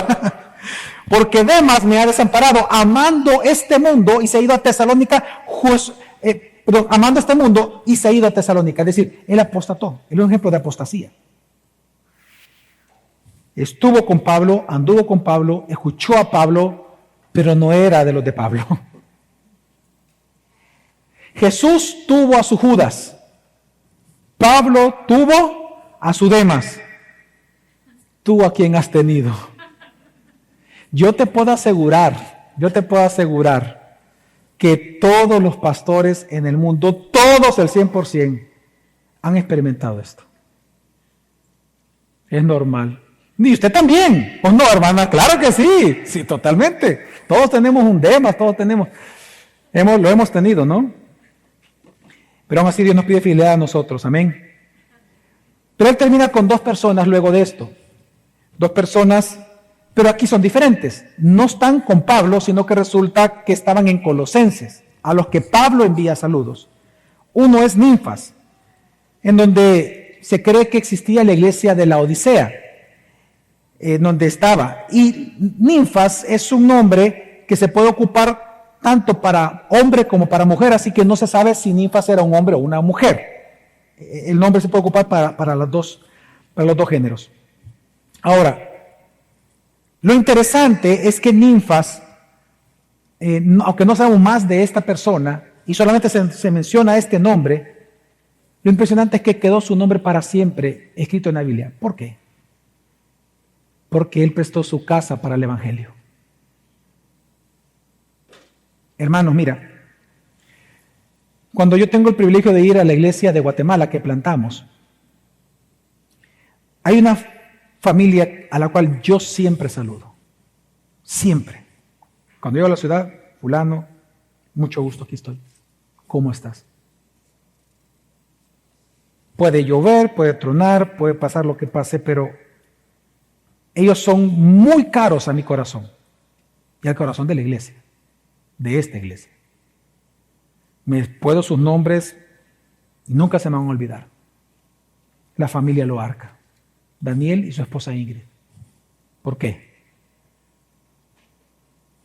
porque Demas me ha desamparado amando este mundo y se ha ido a Tesalónica, amando este mundo y se ha ido a Tesalónica. Es decir, él apostató, él es un ejemplo de apostasía. Estuvo con Pablo, anduvo con Pablo, escuchó a Pablo, pero no era de los de Pablo. Jesús tuvo a su Judas, Pablo tuvo a su Demas. ¿Tú a quién has tenido? Yo te puedo asegurar que todos los pastores en el mundo, todos el 100%, han experimentado esto. Es normal. Y usted también. ¿O no, hermana? Claro que sí. Sí, totalmente. Todos tenemos un Demas, todos lo hemos tenido, ¿no? Pero aún así Dios nos pide fidelidad a nosotros. Amén. Pero él termina con 2 personas luego de esto. 2 personas, pero aquí son diferentes. No están con Pablo, sino que resulta que estaban en Colosenses, a los que Pablo envía saludos. Uno es Ninfas, en donde se cree que existía la iglesia de la Odisea, donde estaba. Y Ninfas es un nombre que se puede ocupar tanto para hombre como para mujer, así que no se sabe si Ninfas era un hombre o una mujer. El nombre se puede ocupar para los dos géneros. Ahora, lo interesante es que Ninfas, aunque no sabemos más de esta persona y solamente se menciona este nombre, lo impresionante es que quedó su nombre para siempre escrito en la Biblia. ¿Por qué? Porque él prestó su casa para el Evangelio. Hermanos, mira, cuando yo tengo el privilegio de ir a la iglesia de Guatemala que plantamos, hay una familia a la cual yo siempre saludo. Siempre. Cuando llego a la ciudad, fulano, mucho gusto, aquí estoy. ¿Cómo estás? Puede llover, puede tronar, puede pasar lo que pase, pero ellos son muy caros a mi corazón y al corazón de la iglesia, de esta iglesia. Me puedo sus nombres y nunca se me van a olvidar. La familia Loarca, Daniel y su esposa Ingrid. ¿Por qué?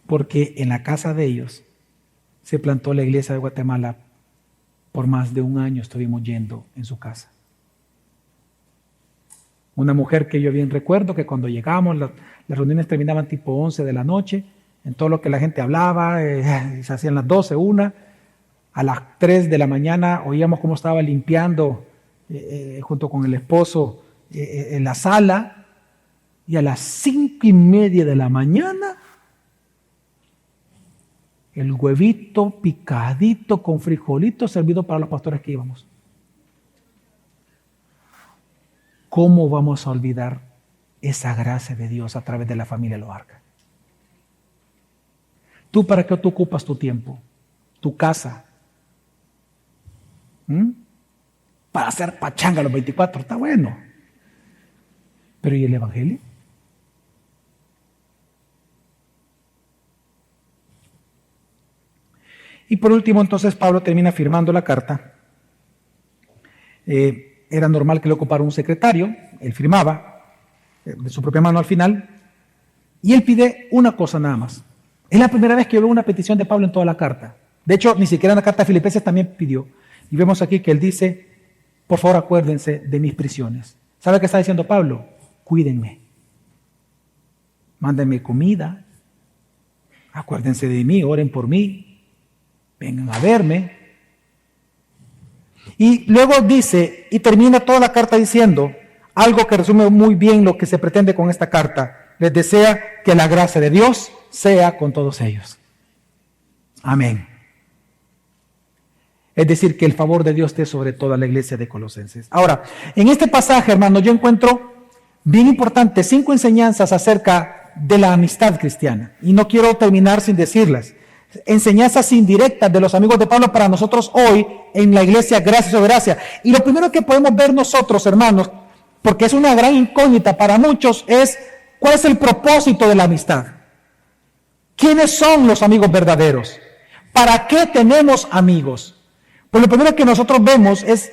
Porque en la casa de ellos se plantó la iglesia de Guatemala. Por más de 1 año estuvimos yendo en su casa. Una mujer que yo bien recuerdo que cuando llegamos, las reuniones terminaban tipo 11 de la noche, en todo lo que la gente hablaba, se hacían las 12, 1. A las 3 de la mañana oíamos cómo estaba limpiando junto con el esposo en la sala, y a las 5:30 de la mañana el huevito picadito con frijolito servido para los pastores que íbamos. ¿Cómo vamos a olvidar esa gracia de Dios a través de la familia Loarca? ¿Tú para qué tú ocupas tu tiempo, tu casa? Para hacer pachanga los 24, está bueno. Pero ¿y el Evangelio? Y por último, entonces, Pablo termina firmando la carta. Era normal que le ocupara un secretario, él firmaba de su propia mano al final, y él pide una cosa nada más. Es la primera vez que veo una petición de Pablo en toda la carta. De hecho, ni siquiera en la carta de Filipenses también pidió. Y vemos aquí que él dice, por favor acuérdense de mis prisiones. ¿Sabe qué está diciendo Pablo? Cuídenme. Mándenme comida. Acuérdense de mí, oren por mí. Vengan a verme. Y luego dice, y termina toda la carta diciendo algo que resume muy bien lo que se pretende con esta carta. Les desea que la gracia de Dios sea con todos ellos. Amén. Es decir, que el favor de Dios esté sobre toda la iglesia de Colosenses. Ahora, en este pasaje, hermano, yo encuentro bien importante 5 enseñanzas acerca de la amistad cristiana. Y no quiero terminar sin decirlas. Enseñanzas indirectas de los amigos de Pablo para nosotros hoy en la iglesia Gracia sobre Gracia. Y lo primero que podemos ver nosotros, hermanos, porque es una gran incógnita para muchos, es ¿cuál es el propósito de la amistad? ¿Quiénes son los amigos verdaderos? ¿Para qué tenemos amigos? Pues lo primero que nosotros vemos es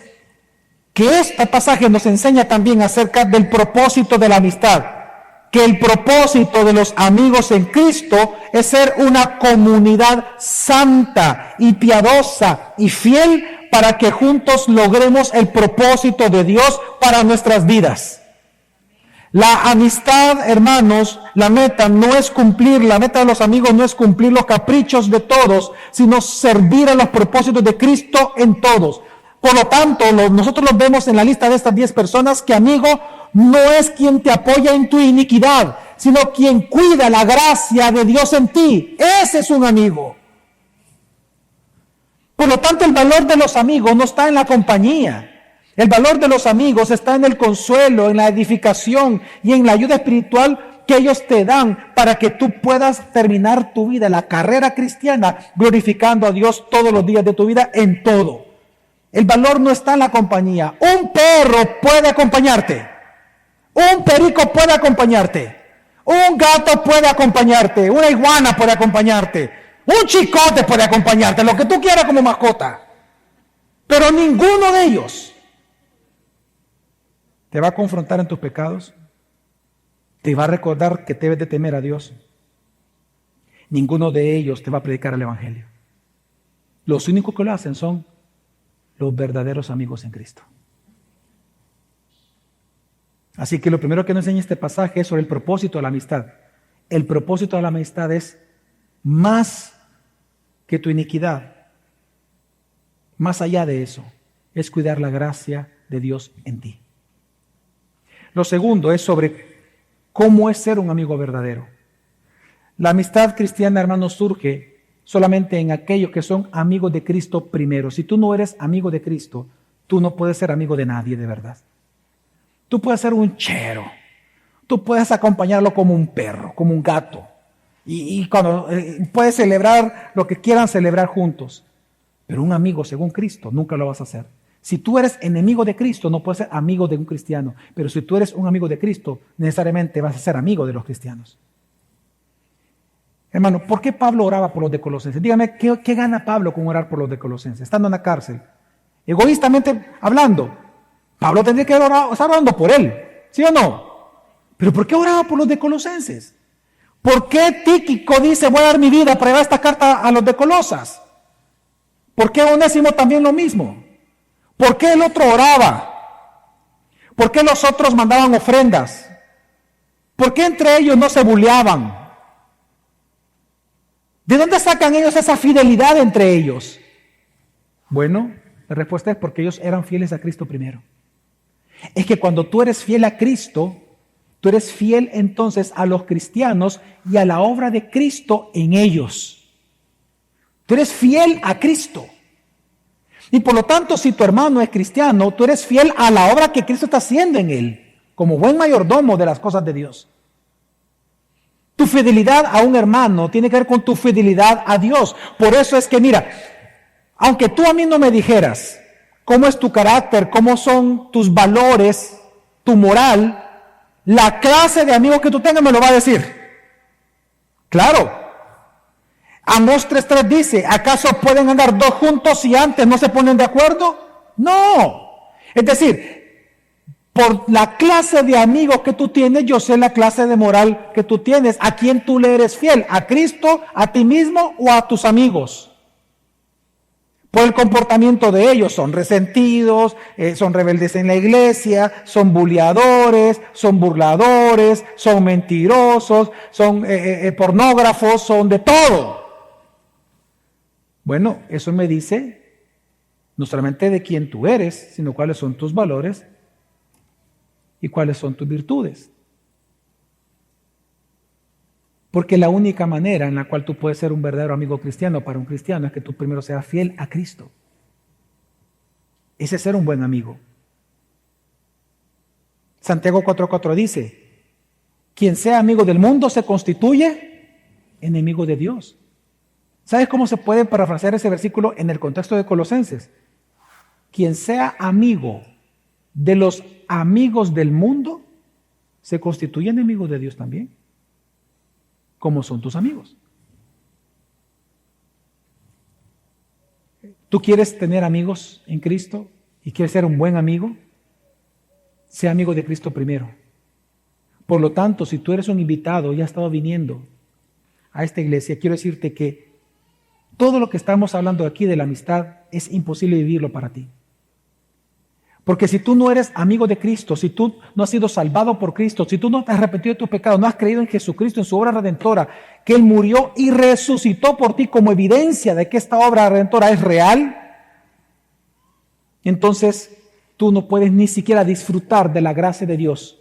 que este pasaje nos enseña también acerca del propósito de la amistad, que el propósito de los amigos en Cristo es ser una comunidad santa y piadosa y fiel para que juntos logremos el propósito de Dios para nuestras vidas. La amistad, hermanos, la meta de los amigos no es cumplir los caprichos de todos, sino servir a los propósitos de Cristo en todos. Por lo tanto, nosotros los vemos en la lista de estas 10 personas que amigo no es quien te apoya en tu iniquidad, sino quien cuida la gracia de Dios en ti. Ese es un amigo. Por lo tanto, el valor de los amigos no está en la compañía. El valor de los amigos está en el consuelo, en la edificación y en la ayuda espiritual que ellos te dan para que tú puedas terminar tu vida, la carrera cristiana, glorificando a Dios todos los días de tu vida en todo. El valor no está en la compañía. Un perro puede acompañarte. Un perico puede acompañarte. Un gato puede acompañarte. Una iguana puede acompañarte. Un chicote puede acompañarte. Lo que tú quieras como mascota. Pero ninguno de ellos te va a confrontar en tus pecados. Te va a recordar que debes de temer a Dios. Ninguno de ellos te va a predicar el Evangelio. Los únicos que lo hacen son los verdaderos amigos en Cristo. Así que lo primero que nos enseña este pasaje es sobre el propósito de la amistad. El propósito de la amistad es más que tu iniquidad. Más allá de eso, es cuidar la gracia de Dios en ti. Lo segundo es sobre cómo es ser un amigo verdadero. La amistad cristiana, hermanos, surge solamente en aquellos que son amigos de Cristo primero. Si tú no eres amigo de Cristo, tú no puedes ser amigo de nadie de verdad. Tú puedes ser un chero, tú puedes acompañarlo como un perro, como un gato, y cuando puedes celebrar lo que quieran celebrar juntos, pero un amigo según Cristo nunca lo vas a hacer. Si tú eres enemigo de Cristo, no puedes ser amigo de un cristiano, pero si tú eres un amigo de Cristo, necesariamente vas a ser amigo de los cristianos. Hermano, ¿por qué Pablo oraba por los de Colosenses? Dígame, ¿qué gana Pablo con orar por los de Colosenses? Estando en la cárcel, egoístamente hablando, Pablo tendría que estar orando por él, ¿sí o no? Pero ¿por qué oraba por los de Colosenses? ¿Por qué Tíquico dice, voy a dar mi vida para llevar esta carta a los de Colosas? ¿Por qué Onésimo también lo mismo? ¿Por qué el otro oraba? ¿Por qué los otros mandaban ofrendas? ¿Por qué entre ellos no se bulleaban? ¿De dónde sacan ellos esa fidelidad entre ellos? Bueno, la respuesta es porque ellos eran fieles a Cristo primero. Es que cuando tú eres fiel a Cristo, tú eres fiel entonces a los cristianos y a la obra de Cristo en ellos. Tú eres fiel a Cristo. Y por lo tanto, si tu hermano es cristiano, tú eres fiel a la obra que Cristo está haciendo en él, como buen mayordomo de las cosas de Dios. Tu fidelidad a un hermano tiene que ver con tu fidelidad a Dios. Por eso es que, mira, aunque tú a mí no me dijeras cómo es tu carácter, cómo son tus valores, tu moral, la clase de amigo que tú tengas me lo va a decir. Claro. Amós 3:3 dice, ¿acaso pueden andar dos juntos si antes no se ponen de acuerdo? No. Es decir, por la clase de amigos que tú tienes, yo sé la clase de moral que tú tienes. ¿A quién tú le eres fiel? ¿A Cristo, a ti mismo o a tus amigos? Por el comportamiento de ellos, son resentidos, son rebeldes en la iglesia, son bulleadores, son burladores, son mentirosos, son pornógrafos, son de todo. Bueno, eso me dice no solamente de quién tú eres, sino cuáles son tus valores y cuáles son tus virtudes. Porque la única manera en la cual tú puedes ser un verdadero amigo cristiano para un cristiano es que tú primero seas fiel a Cristo. Ese es ser un buen amigo. Santiago 4:4 dice, quien sea amigo del mundo se constituye enemigo de Dios. ¿Sabes cómo se puede parafrasear ese versículo en el contexto de Colosenses? Quien sea amigo de los amigos del mundo se constituye enemigo de Dios también. ¿Cómo son tus amigos? ¿Tú quieres tener amigos en Cristo y quieres ser un buen amigo, sea amigo de Cristo primero. Por lo tanto, si tú eres un invitado y has estado viniendo a esta iglesia, quiero decirte que todo lo que estamos hablando aquí de la amistad es imposible vivirlo para ti. Porque si tú no eres amigo de Cristo, si tú no has sido salvado por Cristo, si tú no te has arrepentido de tus pecados, no has creído en Jesucristo, en su obra redentora, que Él murió y resucitó por ti como evidencia de que esta obra redentora es real, entonces tú no puedes ni siquiera disfrutar de la gracia de Dios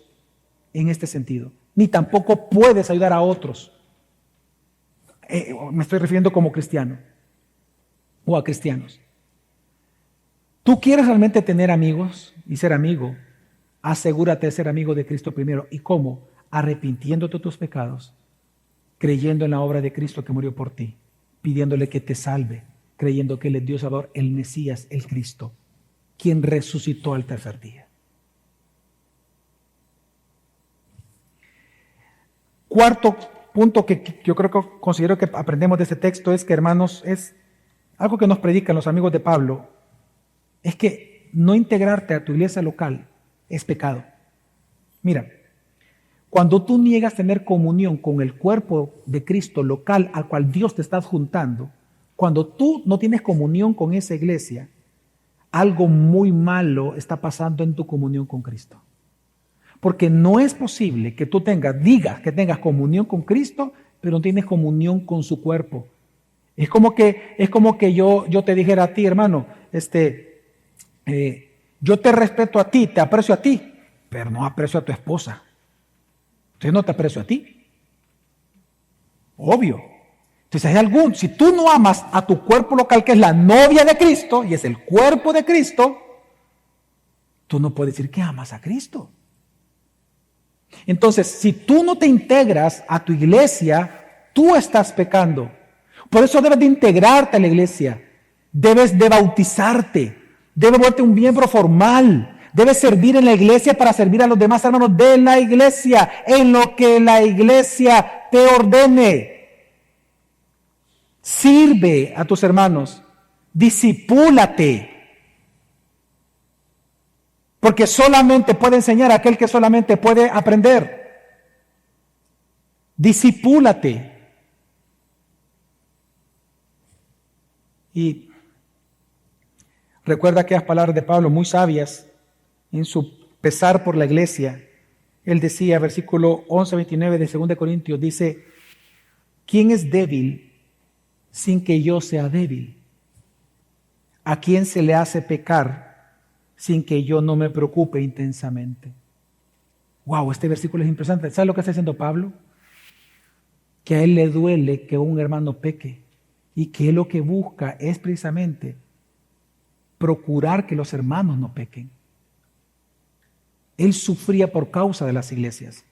en este sentido, ni tampoco puedes ayudar a otros. Me estoy refiriendo como cristiano o a cristianos. ¿Tú quieres realmente tener amigos y ser amigo? Asegúrate de ser amigo de Cristo primero. ¿Y cómo? Arrepintiéndote de tus pecados, creyendo en la obra de Cristo que murió por ti, pidiéndole que te salve, creyendo que Él es Dios Salvador, el Mesías, el Cristo, quien resucitó al tercer día. Cuarto punto que yo considero que aprendemos de este texto es que, hermanos, es algo que nos predican los amigos de Pablo, es que no integrarte a tu iglesia local es pecado. Mira, cuando tú niegas tener comunión con el cuerpo de Cristo local al cual Dios te está adjuntando, cuando tú no tienes comunión con esa iglesia, algo muy malo está pasando en tu comunión con Cristo. Porque no es posible que tú digas que tengas comunión con Cristo, pero no tienes comunión con su cuerpo. Es como que yo te dijera a ti, hermano, yo te respeto a ti, te aprecio a ti, pero no aprecio a tu esposa. Entonces no te aprecio a ti. Obvio. Entonces si tú no amas a tu cuerpo local, que es la novia de Cristo, y es el cuerpo de Cristo, tú no puedes decir que amas a Cristo. Entonces, si tú no te integras a tu iglesia, tú estás pecando. Por eso debes de integrarte a la iglesia. Debes de bautizarte. Debes volverte un miembro formal. Debes servir en la iglesia para servir a los demás hermanos de la iglesia, en lo que la iglesia te ordene. Sirve a tus hermanos. Discipúlate. Porque solamente puede enseñar a aquel que solamente puede aprender. Discipúlate. Y recuerda aquellas palabras de Pablo muy sabias en su pesar por la iglesia. Él decía, versículo 11-29 de 2 Corintios, dice, ¿quién es débil sin que yo sea débil? ¿A quién se le hace pecar sin que yo no me preocupe intensamente? Wow, este versículo es impresionante. ¿Sabes lo que está diciendo Pablo? Que a él le duele que un hermano peque y que él lo que busca es precisamente procurar que los hermanos no pequen. Él sufría por causa de las iglesias.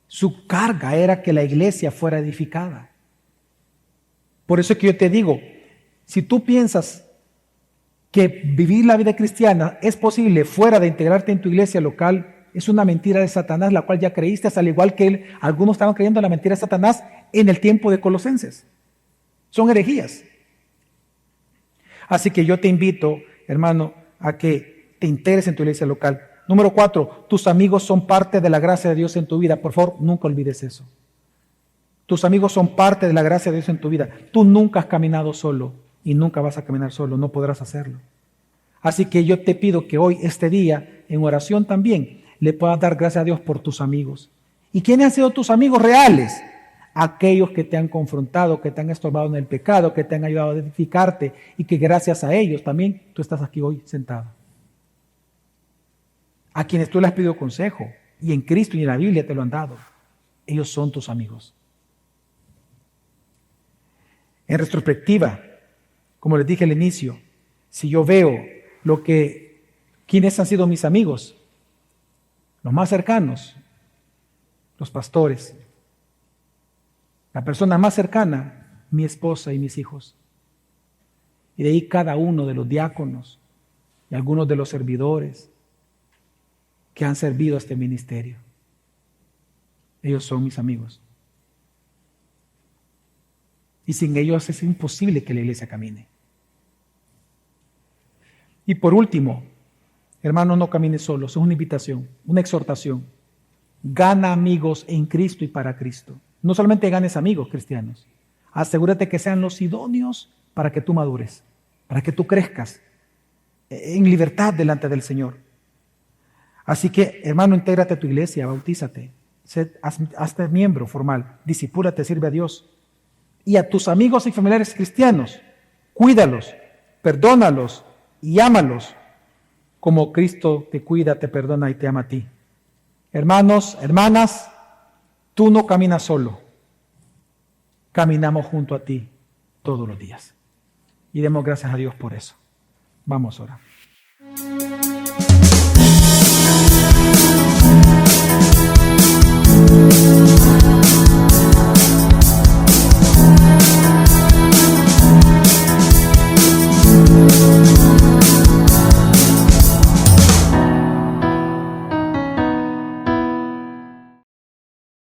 Su carga era que la iglesia fuera edificada. Por eso es que yo te digo, si tú piensas que vivir la vida cristiana es posible fuera de integrarte en tu iglesia local, es una mentira de Satanás, la cual ya creíste, al igual que algunos estaban creyendo en la mentira de Satanás en el tiempo de Colosenses. Son herejías. Así que yo te invito, hermano, a que te integres en tu iglesia local. Número 4, tus amigos son parte de la gracia de Dios en tu vida. Por favor, nunca olvides eso. Tus amigos son parte de la gracia de Dios en tu vida. Tú nunca has caminado solo y nunca vas a caminar solo, no podrás hacerlo. Así que yo te pido que hoy, este día, en oración también, le puedas dar gracias a Dios por tus amigos. ¿Y quiénes han sido tus amigos reales? Aquellos que te han confrontado, que te han estorbado en el pecado, que te han ayudado a edificarte y que gracias a ellos también tú estás aquí hoy sentado. A quienes tú les has pedido consejo y en Cristo y en la Biblia te lo han dado. Ellos son tus amigos. En retrospectiva, como les dije al inicio, si yo veo quiénes han sido mis amigos, los más cercanos, los pastores, la persona más cercana, mi esposa y mis hijos. Y de ahí cada uno de los diáconos y algunos de los servidores que han servido a este ministerio. Ellos son mis amigos. Y sin ellos es imposible que la iglesia camine. Y por último, hermano, no camines solo. Es una invitación, una exhortación. Gana amigos en Cristo y para Cristo. No solamente ganes amigos cristianos. Asegúrate que sean los idóneos para que tú madures, para que tú crezcas en libertad delante del Señor. Así que, hermano, intégrate a tu iglesia, bautízate, hazte miembro formal, discipúlate, sirve a Dios. Y a tus amigos y familiares cristianos, cuídalos, perdónalos y ámalos como Cristo te cuida, te perdona y te ama a ti. Hermanos, hermanas, tú no caminas solo, caminamos junto a ti todos los días. Y demos gracias a Dios por eso. Vamos ahora.